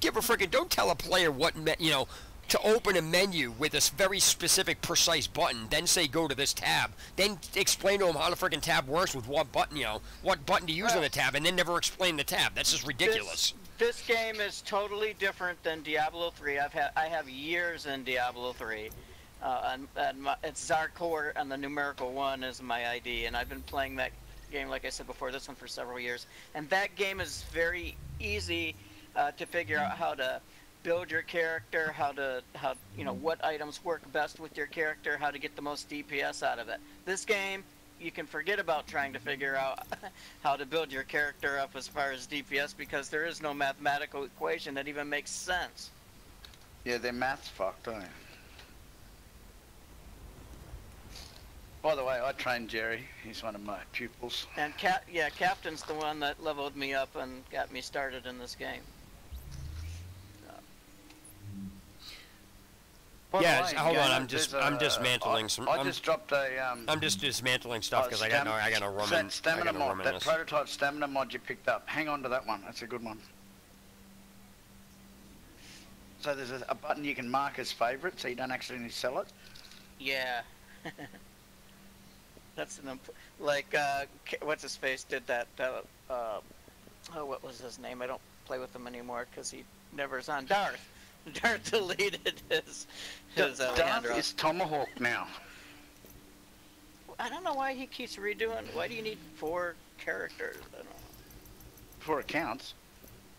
tell a player what to open a menu with a very specific, precise button. Then say go to this tab. Then explain to them how the freaking tab works with what button to use on the tab, and then never explain the tab. That's just ridiculous. This game is totally different than Diablo 3. I have years in Diablo 3, It's Zarkor, and the numerical 1 is my ID, and I've been playing that game, like I said before, this one for several years. And that game is very easy to figure out how to build your character, how what items work best with your character, how to get the most DPS out of it. This game, you can forget about trying to figure out how to build your character up as far as DPS, because there is no mathematical equation that even makes sense. Yeah, their math's fucked, don't they? By the way, I trained Jerry. He's one of my pupils. And Captain's the one that leveled me up and got me started in this game. Yeah, hold on. I'm dismantling some. I just dropped a. I'm just dismantling stuff because I got no room in. Stamina mod. That prototype stamina mod you picked up. Hang on to that one. That's a good one. So there's a button you can mark as favourite, so you don't actually sell it. Yeah. That's an what's his face did that. What was his name? I don't play with him anymore because he never is on. Darth. Darth deleted his Darth is Tomahawk now. I don't know why he keeps redoing. Why do you need 4 characters? I don't know. 4 accounts.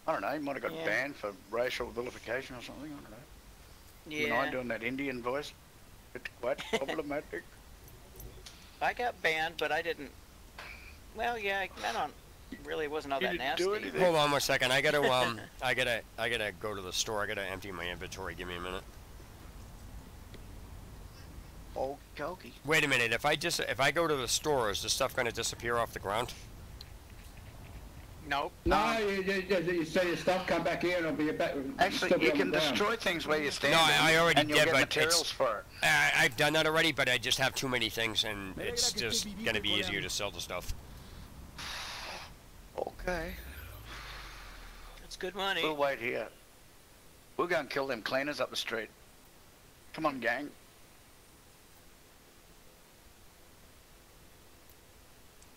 I don't know. He might have got banned for racial vilification or something. I don't know. Yeah. When I'm doing that Indian voice, it's quite problematic. I got banned, but I didn't. Well, yeah, I don't. Really wasn't all that nasty. Hold on 1 second. I gotta I gotta go to the store. I gotta empty my inventory. Give me a minute. Oh, Koki. Wait a minute. If I go to the store, is this stuff gonna disappear off the ground? Nope. No, you see your stuff come back here and it'll be back. Actually, you can destroy things where you stand. No, I already and did, you'll get but materials for it. I've done that already, but I just have too many things, and it's just gonna be easier to sell the stuff. Okay. That's good money. We'll wait here. We'll go and kill them cleaners up the street. Come on, gang.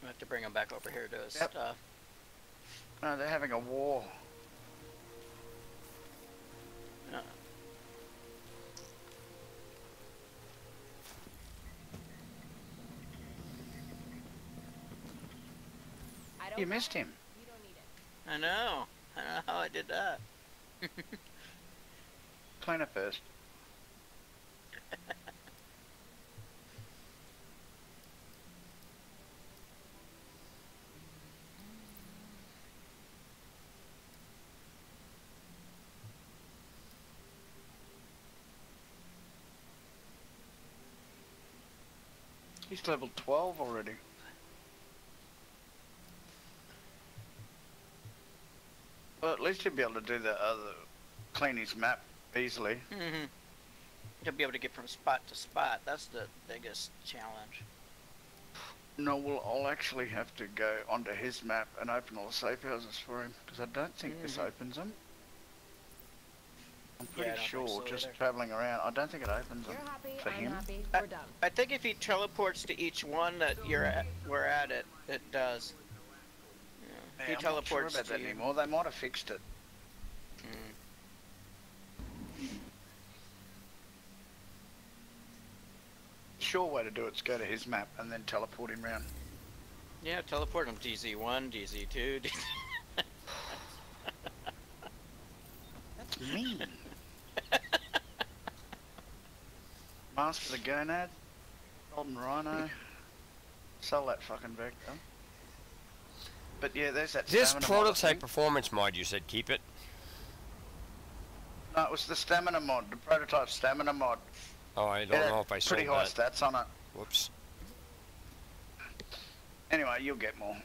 I have to bring them back over here to his stuff. No, they're having a war. You missed him. You don't need it. I know. I know how I did that. Cleaner first. He's level 12 already. Well, at least he'll be able to do the other, clean his map easily. Mm-hmm. He'll be able to get from spot to spot. That's the biggest challenge. No, well, I'll actually have to go onto his map and open all the safe houses for him, because I don't think this opens them. I'm pretty sure, so just travelling around, I don't think it opens them for him. Happy. We're done. I think if he teleports to each one that we're at it, it does. Yeah. If he teleports I'm not sure about that anymore. They might have fixed it. Sure way to do it is go to his map and then teleport him round. Yeah, teleport him DZ1, DZ2, DZ... That's mean. Master the Gonad, Golden Rhino, sell that fucking Vector. But yeah, there's that. This prototype performance mod, you said keep it? No, it was the stamina mod, the prototype stamina mod. Oh, I don't know if I sold that. Pretty high stats on it. Whoops. Anyway, you'll get more.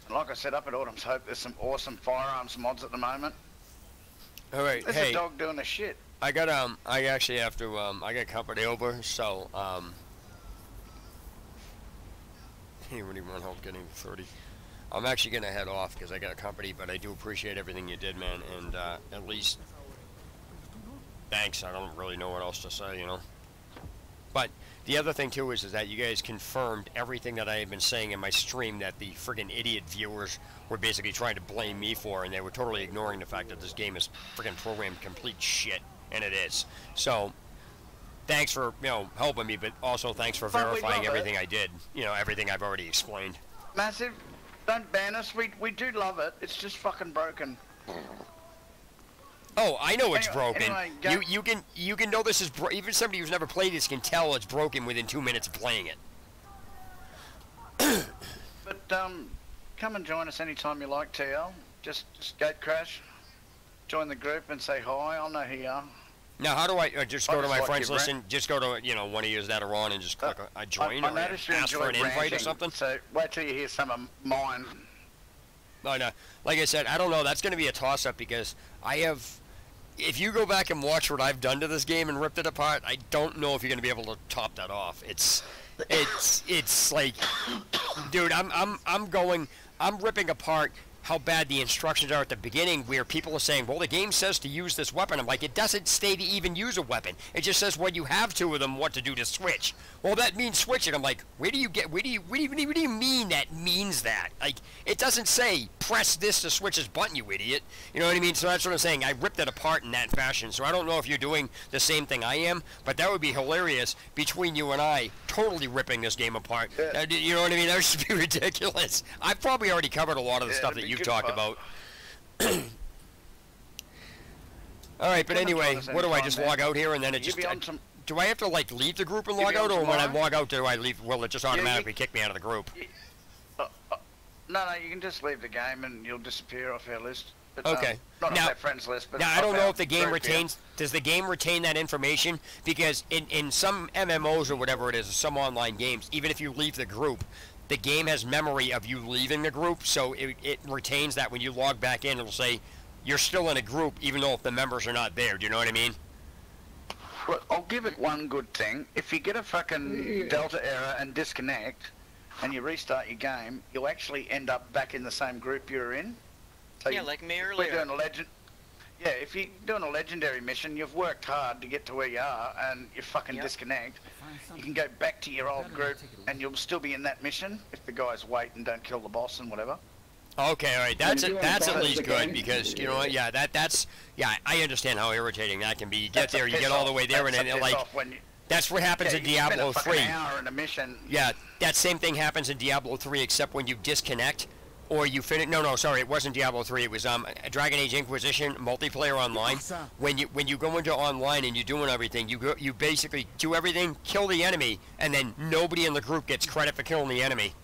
And like I said, up at Autumn's Hope, there's some awesome firearms mods at the moment. All right, there's a dog doing the shit. I got I actually have to I got company over, so hey, what do you want help getting 30? I'm actually gonna head off because I got a company, but I do appreciate everything you did, man, and at least thanks. I don't really know what else to say, you know. But the other thing too is that you guys confirmed everything that I had been saying in my stream that the friggin' idiot viewers were basically trying to blame me for, and they were totally ignoring the fact that this game is friggin' programmed complete shit, and it is. So thanks for, you know, helping me, but also thanks for But we verifying love everything I did. You know, everything I've already explained. Massive, don't ban us. We do love it. It's just fucking broken. Oh, I know it's Anyway- broken. anyway, go- You can know this is even somebody who's never played this can tell it's broken within 2 minutes of playing it. But come and join us anytime you like, TL. Just gate crash, join the group and say hi. I'll know who you are. Now, how do I just go to my like friends your list and just go to, you know, one of yours that are on and just click I join I or noticed you ask for an enjoyed invite or ranting, something? So wait till you hear some of mine. No, no. Like I said, I don't know. That's going to be a toss-up because I have... If you go back and watch what I've done to this game and ripped it apart, I don't know if you're going to be able to top that off. It's like, dude, I'm ripping apart how bad the instructions are at the beginning where people are saying, well, the game says to use this weapon. I'm like, it doesn't say to even use a weapon. It just says when you have two of them, what to do to switch. Well, that means switch it. I'm like, what do you mean that means that? Like, it doesn't say press this to switch this button, you idiot. You know what I mean? So that's what I'm saying. I ripped it apart in that fashion. So I don't know if you're doing the same thing I am, but that would be hilarious between you and I totally ripping this game apart. You know what I mean? That would just be ridiculous. I've probably already covered a lot of the stuff that you've talked about. All right, but anyway, what do I just log out here and then it just... do I have to, like, leave the group and log out, or when I log out, do I leave... Will it just automatically kick me out of the group? No, you can just leave the game and you'll disappear off our list. But, Okay. Not Now- off our friends list, but Now, I don't off know our if the game group, yeah. retains... Does the game retain that information? Because in some MMOs or whatever it is, some online games, even if you leave the group, the game has memory of you leaving the group, so it retains that when you log back in, it'll say you're still in a group, even though if the members are not there. Do you know what I mean? Well, I'll give it one good thing. If you get a fucking Delta error and disconnect, and you restart your game, you'll actually end up back in the same group you're in. So Yeah, like me We're earlier. doing a legend. Yeah, if you're doing a legendary mission, you've worked hard to get to where you are, and you fucking disconnect. You can go back to your old group, and you'll still be in that mission if the guys wait and don't kill the boss and whatever. Okay, all right. That's at least good because you know what? Yeah, that's I understand how irritating that can be. You get there, you get all the way there, and then like that's what happens in Diablo 3. An hour in a mission. Yeah, that same thing happens in Diablo 3, except when you disconnect or you finish. No, sorry, it wasn't Diablo 3. It was Dragon Age Inquisition multiplayer online. When you go into online and you're doing everything, you basically do everything, kill the enemy, and then nobody in the group gets credit for killing the enemy.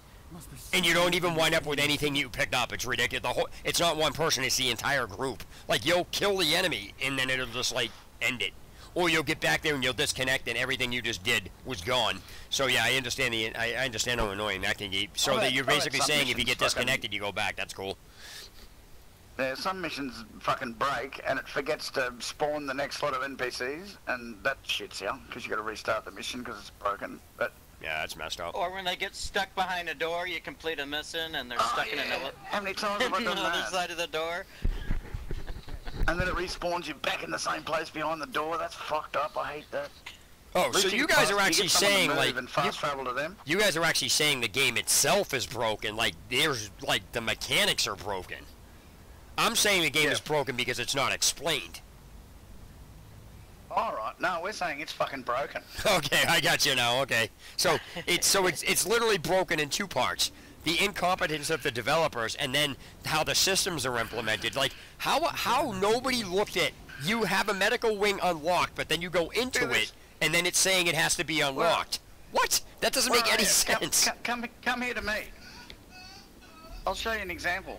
And you don't even wind up with anything you picked up. It's ridiculous. It's not one person, it's the entire group. Like, you'll kill the enemy, and then it'll just, like, end it. Or you'll get back there and you'll disconnect, and everything you just did was gone. So, yeah, I understand I understand how annoying that can be. So that you're basically saying if you get disconnected, you go back. That's cool. Yeah, some missions fucking break, and it forgets to spawn the next lot of NPCs, and that shits you, because you got to restart the mission because it's broken. But yeah, that's messed up. Or when they get stuck behind a door, you complete a mission and they're stuck in How many times have I the done other that? side of the door. And then it respawns you back in the same place behind the door. That's fucked up. I hate that. Oh, so you guys are actually saying, like, and fast travel to them. You guys are actually saying the game itself is broken, like, there's, like, the mechanics are broken. I'm saying the game is broken because it's not explained. Alright, no, we're saying it's fucking broken. Okay, I got you now, okay. So, it's literally broken in two parts. The incompetence of the developers, and then how the systems are implemented. Like, how nobody looked at, you have a medical wing unlocked, but then you go into it, and then it's saying it has to be unlocked. What? That doesn't make any sense. Come here to me. I'll show you an example.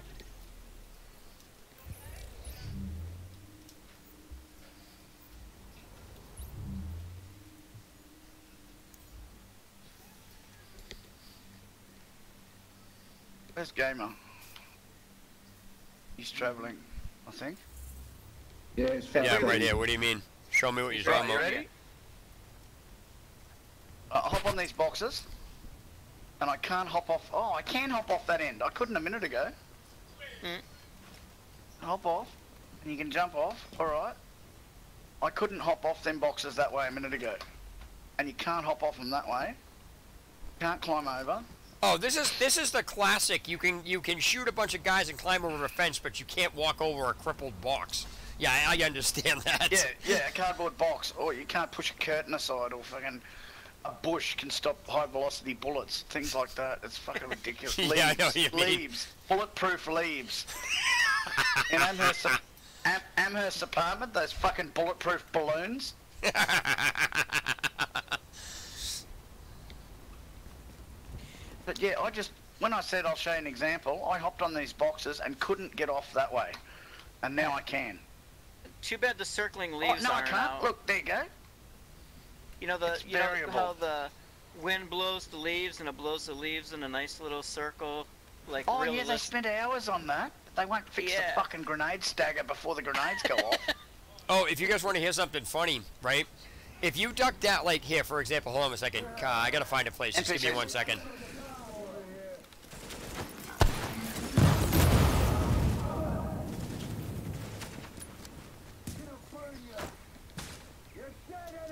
Where's Gamer? He's travelling, I think. Yeah, it's Yeah, right here. What do you mean? Show me what you're talking You about. ready? Hop on these boxes. And I can't hop off. Oh, I can hop off that end. I couldn't a minute ago. Hop off. And you can jump off. Alright. I couldn't hop off them boxes that way a minute ago. And you can't hop off them that way. Can't climb over. Oh, this is the classic. You can shoot a bunch of guys and climb over a fence, but you can't walk over a crippled box. Yeah, I understand that. Yeah, a cardboard box. Or you can't push a curtain aside, or fucking a bush can stop high-velocity bullets. Things like that. It's fucking ridiculous. Leaves, Yeah, I know what you mean. leaves, bulletproof leaves. In Amherst apartment, those fucking bulletproof balloons. But yeah, when I said I'll show you an example, I hopped on these boxes and couldn't get off that way. And now I can. Too bad the circling leaves no, I aren't can't. out. Look, there you go. You know It's you know variable. how the wind blows the leaves and it blows the leaves in a nice little circle, like Oh, yeah, they realistic. spent hours on that. They won't fix the fucking grenade stagger before the grenades go off. Oh, if you guys want to hear something funny, right? If you duck down, like here, for example, hold on a second. I gotta find a place. Just give me 1 second.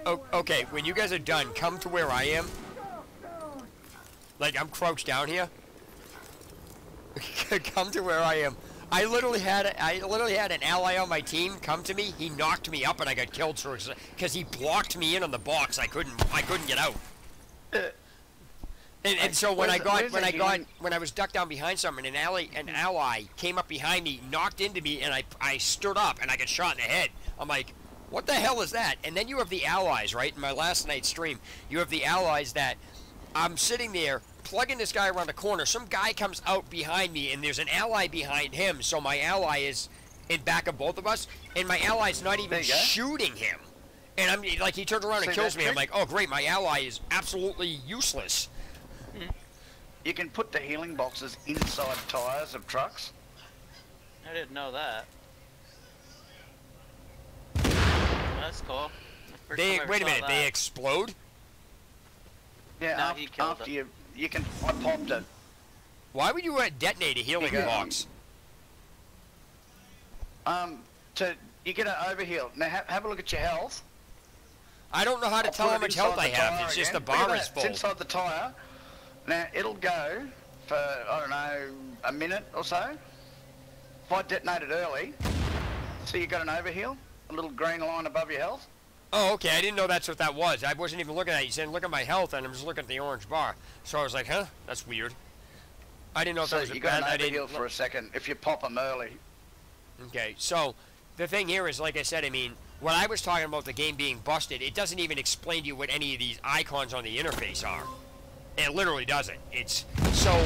Oh, okay, when you guys are done, come to where I am. Like, I'm crouched down here. Come to where I am. I literally had an ally on my team come to me. He knocked me up and I got killed because he blocked me in on the box. I couldn't get out. And so when I was ducked down behind someone, an ally came up behind me, knocked into me, and I stood up and I got shot in the head. I'm like, what the hell is that? And then you have the allies, right? In my last night's stream, you have the allies that I'm sitting there plugging this guy around the corner. Some guy comes out behind me, and there's an ally behind him. So my ally is in back of both of us, and my ally's not even shooting him. And I'm like, he turns around and kills me. I'm like, oh great, my ally is absolutely useless. You can put the healing boxes inside tires of trucks. I didn't know that. That's cool. First time I ever Wait a saw minute, that. they explode? Yeah, No, he killed after it. you can. I popped it. Why would you detonate a healing box? You get an overheal. Now have a look at your health. I don't know how to tell how much health I have. It's just the bar is full. It's inside the tire. Now it'll go for I don't know a minute or so. If I detonate it early, so you got an overheal, a little green line above your health. Oh, okay. I didn't know that's what that was. I wasn't even looking at it. You said, look at my health, and I'm just looking at the orange bar. So I was like, huh? That's weird. I didn't know if So that was a you got bad. an overheal for a second if you pop them early. Okay, so the thing here is, like I said, I mean, when I was talking about the game being busted, it doesn't even explain to you what any of these icons on the interface are. It literally doesn't. It's so.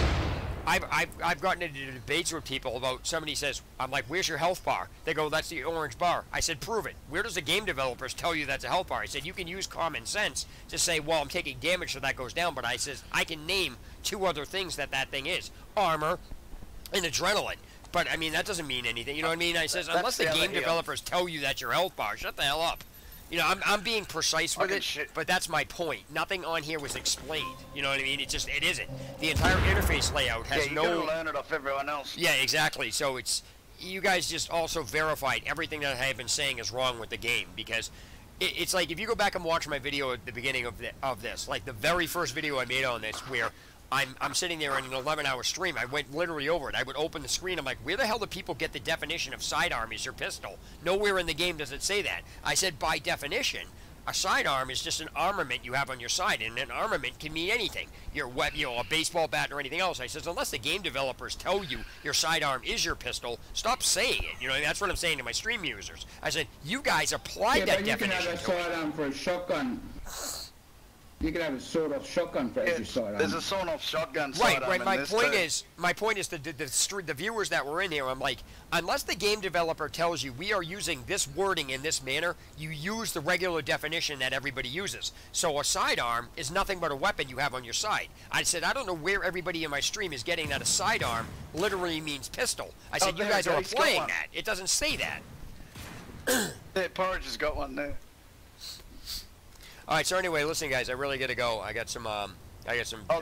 I've gotten into debates with people about, somebody says, I'm like, where's your health bar? They go, that's the orange bar. I said, prove it. Where does the game developers tell you that's a health bar? I said, you can use common sense to say, well, I'm taking damage so that goes down, but I says, I can name 2 other things that thing is. Armor and adrenaline. But, I mean, that doesn't mean anything. You know what I mean? I says, unless the game developers tell you that's your health bar, shut the hell up. You know, I'm being precise with it, but that's my point. Nothing on here was explained. You know what I mean? It isn't. The entire interface layout has you no... gotta learn it off everyone else. Yeah, exactly. So it's... You guys just also verified everything that I have been saying is wrong with the game, because it's like, if you go back and watch my video at the beginning of this, like the very first video I made on this, where I'm sitting there in an 11-hour stream. I went literally over it. I would open the screen. I'm like, where the hell do people get the definition of sidearm is your pistol? Nowhere in the game does it say that. I said, by definition, a sidearm is just an armament you have on your side, and an armament can mean anything. Your a baseball bat or anything else. I says, unless the game developers tell you your sidearm is your pistol, stop saying it. You know, that's what I'm saying to my stream users. I said, you guys applied that definition. You can have a sidearm for a shotgun. You can have a sawed-off shotgun for every sidearm. There's a sawed-off shotgun sidearm. Right. My point is the viewers that were in here. I'm like, unless the game developer tells you we are using this wording in this manner, you use the regular definition that everybody uses. So a sidearm is nothing but a weapon you have on your side. I said, I don't know where everybody in my stream is getting that a sidearm literally means pistol. I said, you guys are applying that. It doesn't say that. Porridge has got one there. All right. So anyway, listen, guys, I really gotta go. I got some. Oh,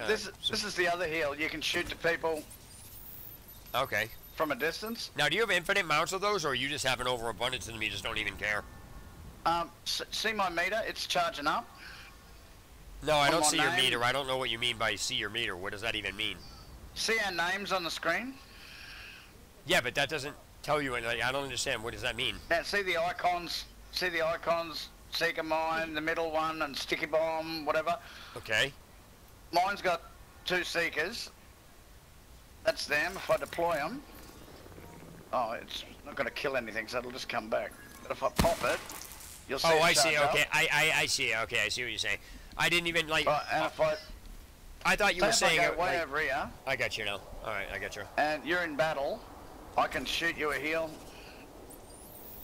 this is the other heal. You can shoot the people. Okay. From a distance. Now, do you have infinite mounts of those, or you just have an overabundance and you just don't even care? See my meter? It's charging up. No, I don't see your meter. I don't know what you mean by see your meter. What does that even mean? See our names on the screen? Yeah, but that doesn't tell you, and I don't understand. What does that mean? Now, see the icons? See the icons? Seeker Mine, the middle one, and Sticky Bomb, whatever. Okay. Mine's got 2 Seekers. That's them. If I deploy them, oh, it's not going to kill anything, so it'll just come back. But if I pop it, you'll see. Oh, it I see. charge Okay, up. I see. Okay, I see what you're saying. I didn't even like. Right, and if I thought you were saying I it go way like, over here, I got you now. All right, I got you. and you're in battle, I can shoot you a heal,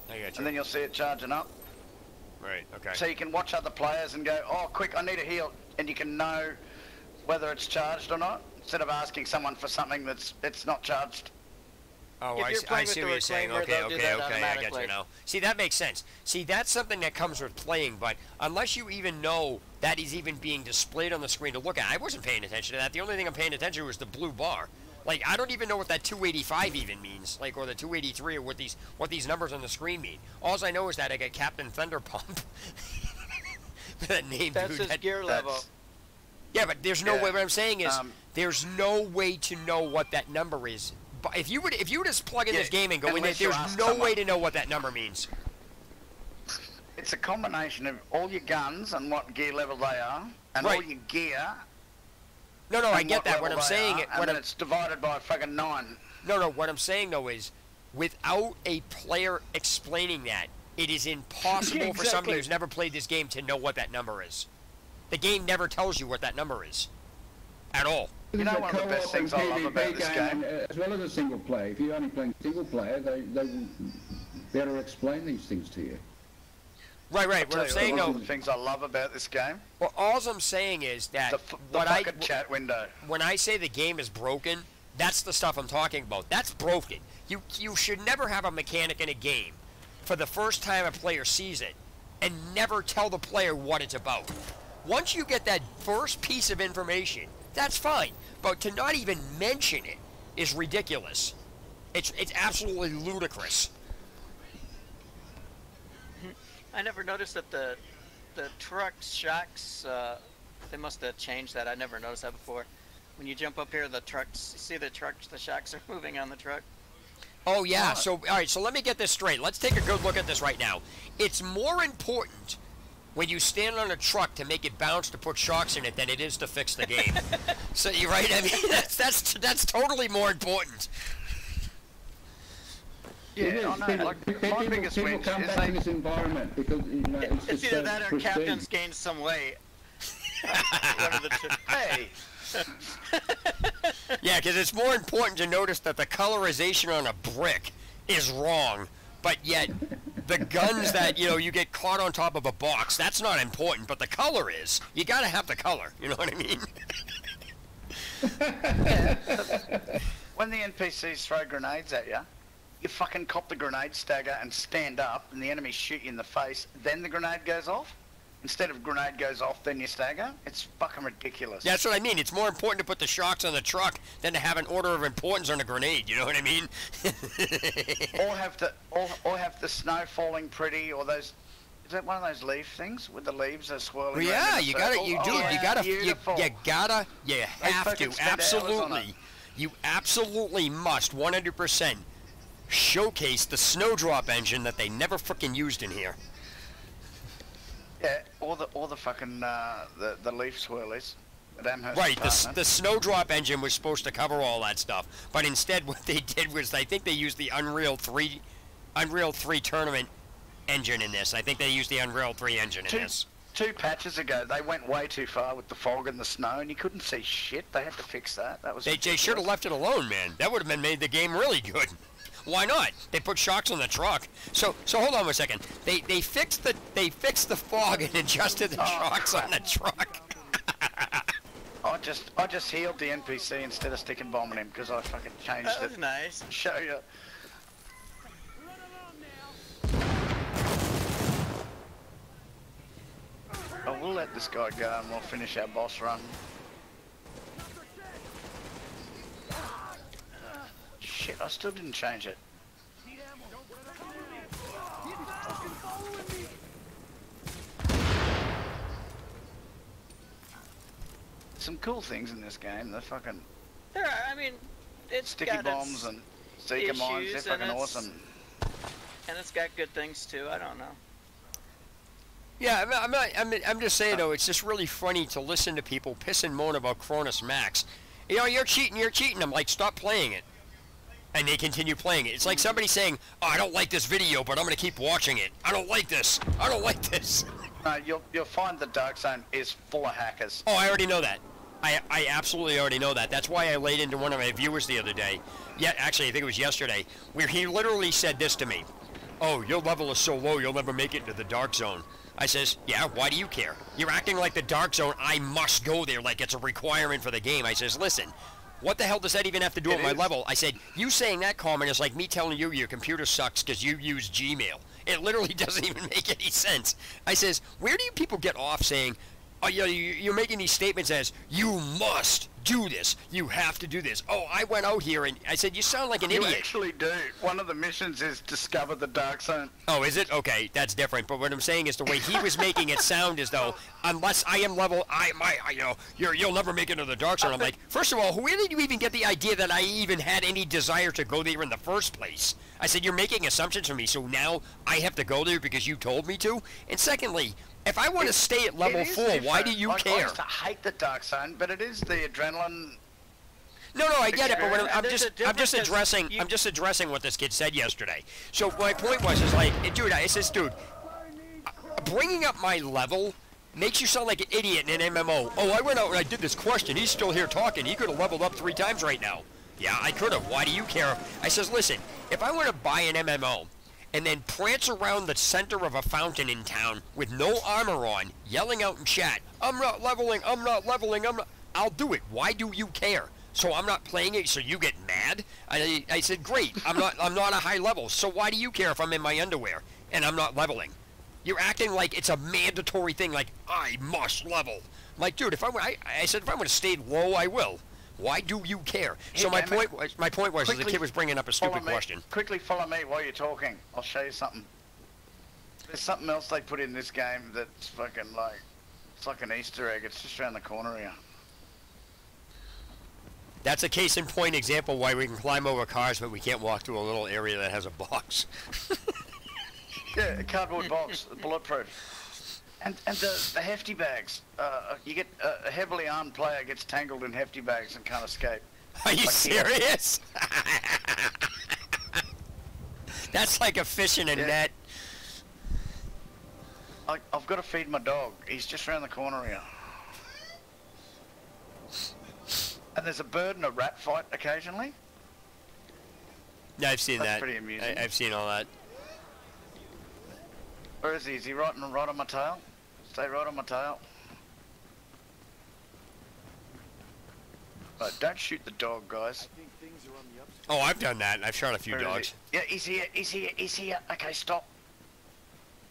I got you. and then you'll see it charging up. Right. Okay. So you can watch other players and go, oh, quick, I need a heal, and you can know whether it's charged or not, instead of asking someone for something it's not charged. Oh, If I you're see, playing I see with what the you're saying. reclaimer, Okay, they'll do okay, that okay. I got automatically. you now. See, that makes sense. See, that's something that comes with playing, but unless you even know that is even being displayed on the screen to look at, I wasn't paying attention to that. The only thing I'm paying attention to was the blue bar. Like, I don't even know what that 285 even means, like, or the 283, or what these numbers on the screen mean. All I know is that I got Captain Thunderpump. That name, That's dude. his gear level. Yeah, but there's no Yeah. way. What I'm saying is, there's no way to know what that number is. But if you just plug in this game and go in there, unless you there's ask no someone. way to know what that number means. It's a combination of all your guns and what gear level they are, and Right. all your gear. No, I and get that. What level I'm they saying, are, and then it's divided by fucking 9. no, what I'm saying though is, without a player explaining that, it is impossible for somebody Exactly. who's never played this game to know what that number is. The game never tells you what that number is, at all. You know, It's a one of the best co-op things and I love about PvP this game. as well as a single player. If you're only playing single player, they will better explain these things to you. Right. I'll What tell I'm you, saying one though, of the things I love about this game, well, all I'm saying is that the what fucking chat window. when I say the game is broken, that's the stuff I'm talking about. That's broken. You should never have a mechanic in a game for the first time a player sees it and never tell the player what it's about. Once you get that first piece of information, that's fine. But to not even mention it is ridiculous. It's absolutely ludicrous. I never noticed that the truck shocks, they must have changed that. I never noticed that before. When you jump up here, the trucks, see the shocks are moving on the truck. Oh yeah, so all right, so let me get this straight. Let's take a good look at this right now. It's more important when you stand on a truck to make it bounce to put shocks in it than it is to fix the game. So you're right. I mean, that's totally more important. Yeah, I know. Like, my biggest people win come is back to this environment because it's It's just either that or pristine. captains gain some weight. Hey. Yeah, because it's more important to notice that the colorization on a brick is wrong, but yet the guns that, you get caught on top of a box, that's not important, but the color is. You gotta have the color, you know what I mean? When the NPCs throw grenades at you, you fucking cop the grenade stagger and stand up, and the enemy shoot you in the face, then the grenade goes off? Instead of grenade goes off, then you stagger? It's fucking ridiculous. That's what I mean. It's more important to put the shocks on the truck than to have an order of importance on a grenade, you know what I mean? or have the snow falling pretty, or those... Is that one of those leaf things with the leaves are swirling? Well, yeah, around in a you gotta, circle? you do, Oh, you yeah, gotta, beautiful. you have fucking to, spend hours on it. absolutely. You absolutely must, 100%, showcase the snowdrop engine that they never frickin' used in here. Yeah, or the fucking the leaf swirlies. At Amherst Right, Apartment. the snowdrop engine was supposed to cover all that stuff, but instead what they did was I think they used the Unreal 3 tournament engine in this. I think they used the Unreal 3 engine in this. 2 patches ago, they went way too far with the fog and the snow, and you couldn't see shit. They had to fix that. That was They should have left it alone, man. That would have made the game really good. Why not? They put shocks on the truck. So hold on a second. They fixed the fog and adjusted the shocks on the truck. I just healed the NPC instead of sticking bombing him because I fucking changed That was it. nice. Show you. I will let this guy go and we'll finish our boss run. Shit, I still didn't change it. Some cool things in this game. The fucking There are, I mean, it's sticky got bombs its, and Seeker mines, they're issues, fucking and awesome. And it's got good things too. I don't know. Yeah, I'm just saying though, it's just really funny to listen to people piss and moan about Cronus Max. You know, you're cheating. I'm like, stop playing it. And they continue playing it. It's like somebody saying, oh, I don't like this video, but I'm going to keep watching it. I don't like this. I don't like this. No, you'll find the Dark Zone is full of hackers. Oh, I already know that. I absolutely already know that. That's why I laid into one of my viewers the other day. Yeah, actually, I think it was yesterday, where he literally said this to me. Oh, your level is so low, you'll never make it into the Dark Zone. I says, yeah, why do you care? You're acting like the Dark Zone, I must go there like it's a requirement for the game. I says, listen, what the hell does that even have to do with my level? I said, you saying that comment is like me telling you your computer sucks because you use Gmail. It literally doesn't even make any sense. I says, where do you people get off saying, oh, you're making these statements as, you must do this. You have to do this. Oh, I went out here and I said, you sound like an idiot. You actually do. One of the missions is discover the Dark Zone. Oh, is it? Okay, that's different. But what I'm saying is the way he was making it sound as though, unless I am level, you'll never make it into the Dark Zone. I'm like, first of all, where did you even get the idea that I even had any desire to go there in the first place? I said, you're making assumptions for me, so now I have to go there because you told me to? And secondly, if I want to stay at level 4, why do you care? I used to hate the Dark Zone, but it is the adrenaline. No, I get it, but what I'm just addressing what this kid said yesterday. So my point was, is like, dude, bringing up my level makes you sound like an idiot in an MMO. Oh, I went out and I did this question. He's still here talking. He could have leveled up 3 times right now. Yeah, I could have. Why do you care? I says, listen, if I want to buy an MMO and then prance around the center of a fountain in town with no armor on, yelling out in chat, I'm not leveling, I'll do it. Why do you care? So I'm not playing it, so you get mad? I said, great, I'm not a high level, so why do you care if I'm in my underwear and I'm not leveling? You're acting like it's a mandatory thing, like, I must level. I'm like, dude, I said, if I'm going to stay low, I will. Why do you care? So my point was, the kid was bringing up a stupid question. Quickly follow me while you're talking. I'll show you something. There's something else they put in this game that's fucking like, it's like an Easter egg. It's just around the corner here. That's a case in point example why we can climb over cars, but we can't walk through a little area that has a box. Yeah, a cardboard box, bulletproof. And the hefty bags. You get a heavily armed player gets tangled in hefty bags and can't escape. Are you serious? That's like a fish in a net. I've got to feed my dog. He's just around the corner here. And there's a bird and a rat fight occasionally. Yeah, I've seen that. That's pretty amusing. I've seen all that. Where is he? Is he right on my tail? Stay right on my tail. Right, don't shoot the dog, guys. Oh, I've done that. I've shot a few dogs. Yeah, he's here. Okay, stop.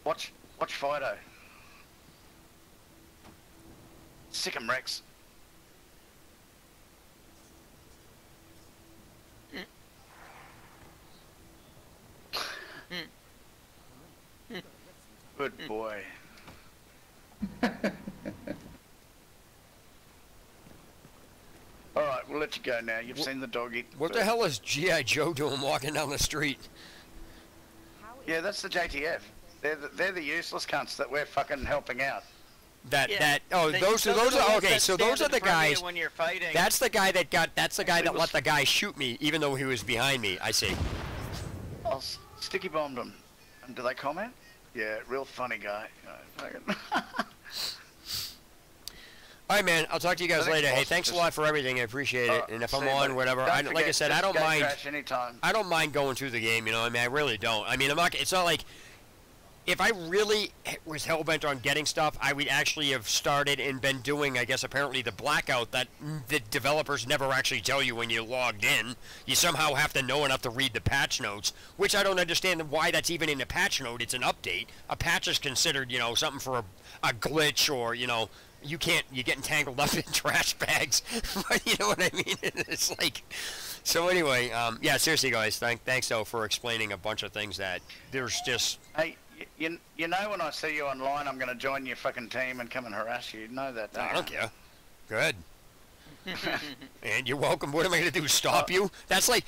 Watch Fido. Sick 'em, Rex. Good boy. Alright, we'll let you go now. You've seen the dog eat. What the hell is G.I. Joe doing walking down the street? Yeah, that's the JTF. They're the useless cunts that we're fucking helping out. Those are the guys. When you're fighting. That's the guy that let the guy shoot me, even though he was behind me. I see. I'll sticky bombed him. And do they comment? Yeah, real funny guy. Alright, man. I'll talk to you guys later. Hey, thanks a lot for everything. I appreciate it. And if I'm on, whatever, like I said, I don't mind. I don't mind going through the game. You know, I mean, I really don't. I mean, it's not like if I really was hell bent on getting stuff, I would actually have started and been doing, I guess, apparently the blackout that the developers never actually tell you when you're logged in. You somehow have to know enough to read the patch notes, which I don't understand why that's even in a patch note. It's an update. A patch is considered, you know, something for a glitch or, you know, you're getting tangled up in trash bags. You know what I mean? It's like, so anyway, yeah, seriously, guys, thanks though for explaining a bunch of things that there's just. Hey, you know when I see you online, I'm going to join your fucking team and come and harass you. You know that, don't you? I don't care. Good. And you're welcome. What am I going to do? Stop you? That's like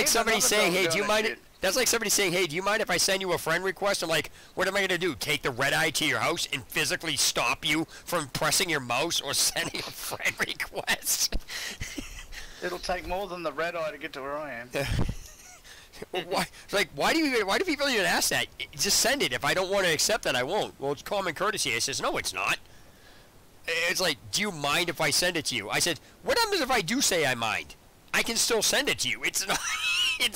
somebody saying, "Hey, do you mind?" That's like somebody saying, "Hey, do you mind if I send you a friend request?" I'm like, "What am I going to do? Take the red eye to your house and physically stop you from pressing your mouse or sending a friend request?" It'll take more than the red eye to get to where I am. Why? Like, why do people even ask that? Just send it. If I don't want to accept it, I won't. Well, it's common courtesy. I says, no, it's not. It's like, do you mind if I send it to you? I said, what happens if I do say I mind? I can still send it to you. It's not.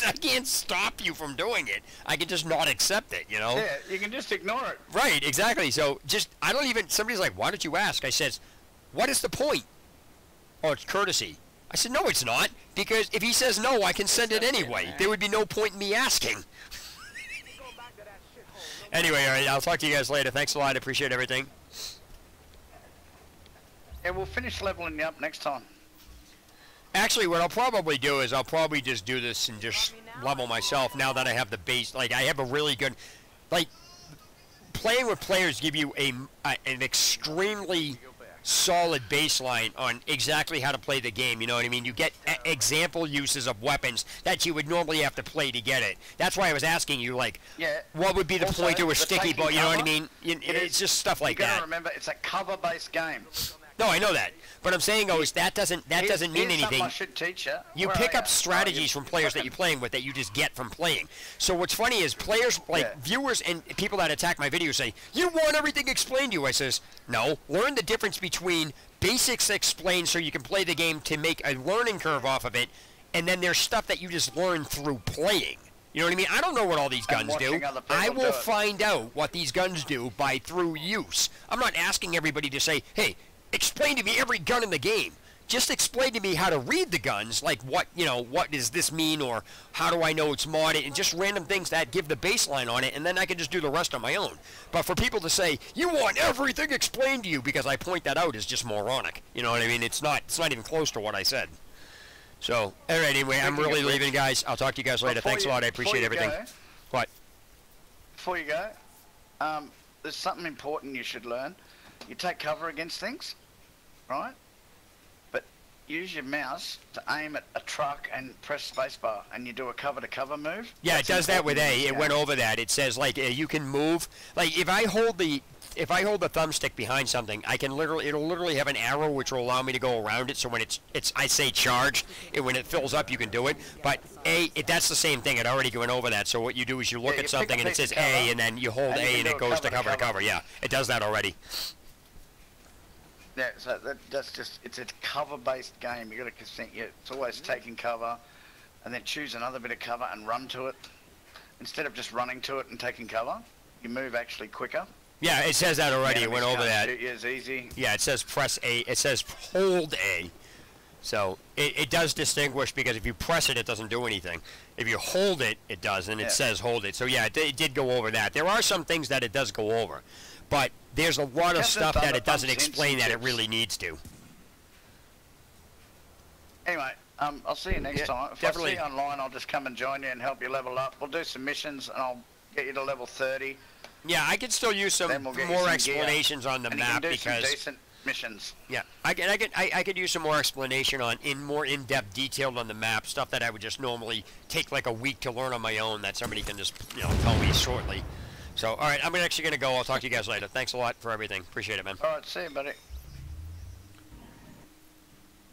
I can't stop you from doing it. I can just not accept it. You know. Yeah, you can just ignore it. Right. Exactly. So I don't even. Somebody's like, why don't you ask? I says, what is the point? Oh, it's courtesy. I said, no, it's not, because if he says no, I can send it anyway. There would be no point in me asking. Anyway, all right, I'll talk to you guys later. Thanks a lot. I appreciate everything. Yeah, we'll finish leveling you up next time. Actually, what I'll probably do is I'll probably just do this and just level myself now that I have the base. Like, I have a really good... Like, playing with players give you an extremely solid baseline on exactly how to play the game, you know what I mean? You get example uses of weapons that you would normally have to play to get it. That's why I was asking you, like, what would be the point to a sticky ball, you know what I mean? It's just stuff like that. You gotta remember, it's a cover-based game. No, I know that. But I'm saying, is that doesn't mean anything. I should teach you. You pick up strategies from players that you're playing with that you just get from playing. So what's funny is players, like viewers and people that attack my videos say, you want everything explained to you. I says, no, learn the difference between basics explained so you can play the game to make a learning curve off of it, and then there's stuff that you just learn through playing. You know what I mean? I don't know what all these guns do. I will find out what these guns do through use. I'm not asking everybody to say, hey, explain to me every gun in the game. Just explain to me how to read the guns, like what does this mean, or how do I know it's modded, and just random things that give the baseline on it, and then I can just do the rest on my own. But for people to say, you want everything explained to you because I point that out is just moronic. You know what I mean? It's not even close to what I said. So, all right, anyway, I'm really leaving, guys. I'll talk to you guys later. Thanks a lot. I appreciate everything. What? Before you go, there's something important you should learn. You take cover against things, right? But use your mouse to aim at a truck and press spacebar, and you do a cover-to-cover move. Yeah, it does that with A. It went over that. It says, like, you can move. Like, if I hold the thumbstick behind something, it'll literally have an arrow which will allow me to go around it. So when I say charged, when it fills up, you can do it. But that's the same thing. It already went over that. So what you do is you look at something and it says A, and then you hold A, and it goes to cover to cover. Yeah, it does that already. Yeah, so that's just, it's a cover-based game. You got to consent. It's always taking cover, and then choose another bit of cover and run to it. Instead of just running to it and taking cover, you move actually quicker. Yeah, it says that already. It went over that. It's easy. Yeah, it says press A. It says hold A. So it does distinguish, because if you press it, it doesn't do anything. If you hold it, it does, and it says hold it. So yeah, it did go over that. There are some things that it does go over, but there's a lot of stuff that it doesn't explain that it really needs to. Anyway, I'll see you next time. If I see you online, I'll just come and join you and help you level up. We'll do some missions, and I'll get you to level 30. Yeah, I could still use some more explanations on the map, because some decent missions. Yeah, I could use some more explanation more in-depth detail on the map, stuff that I would just normally take like a week to learn on my own, that somebody can just tell me shortly. So, all right, I'm actually going to go. I'll talk to you guys later. Thanks a lot for everything. Appreciate it, man. All right, see you, buddy.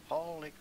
Holy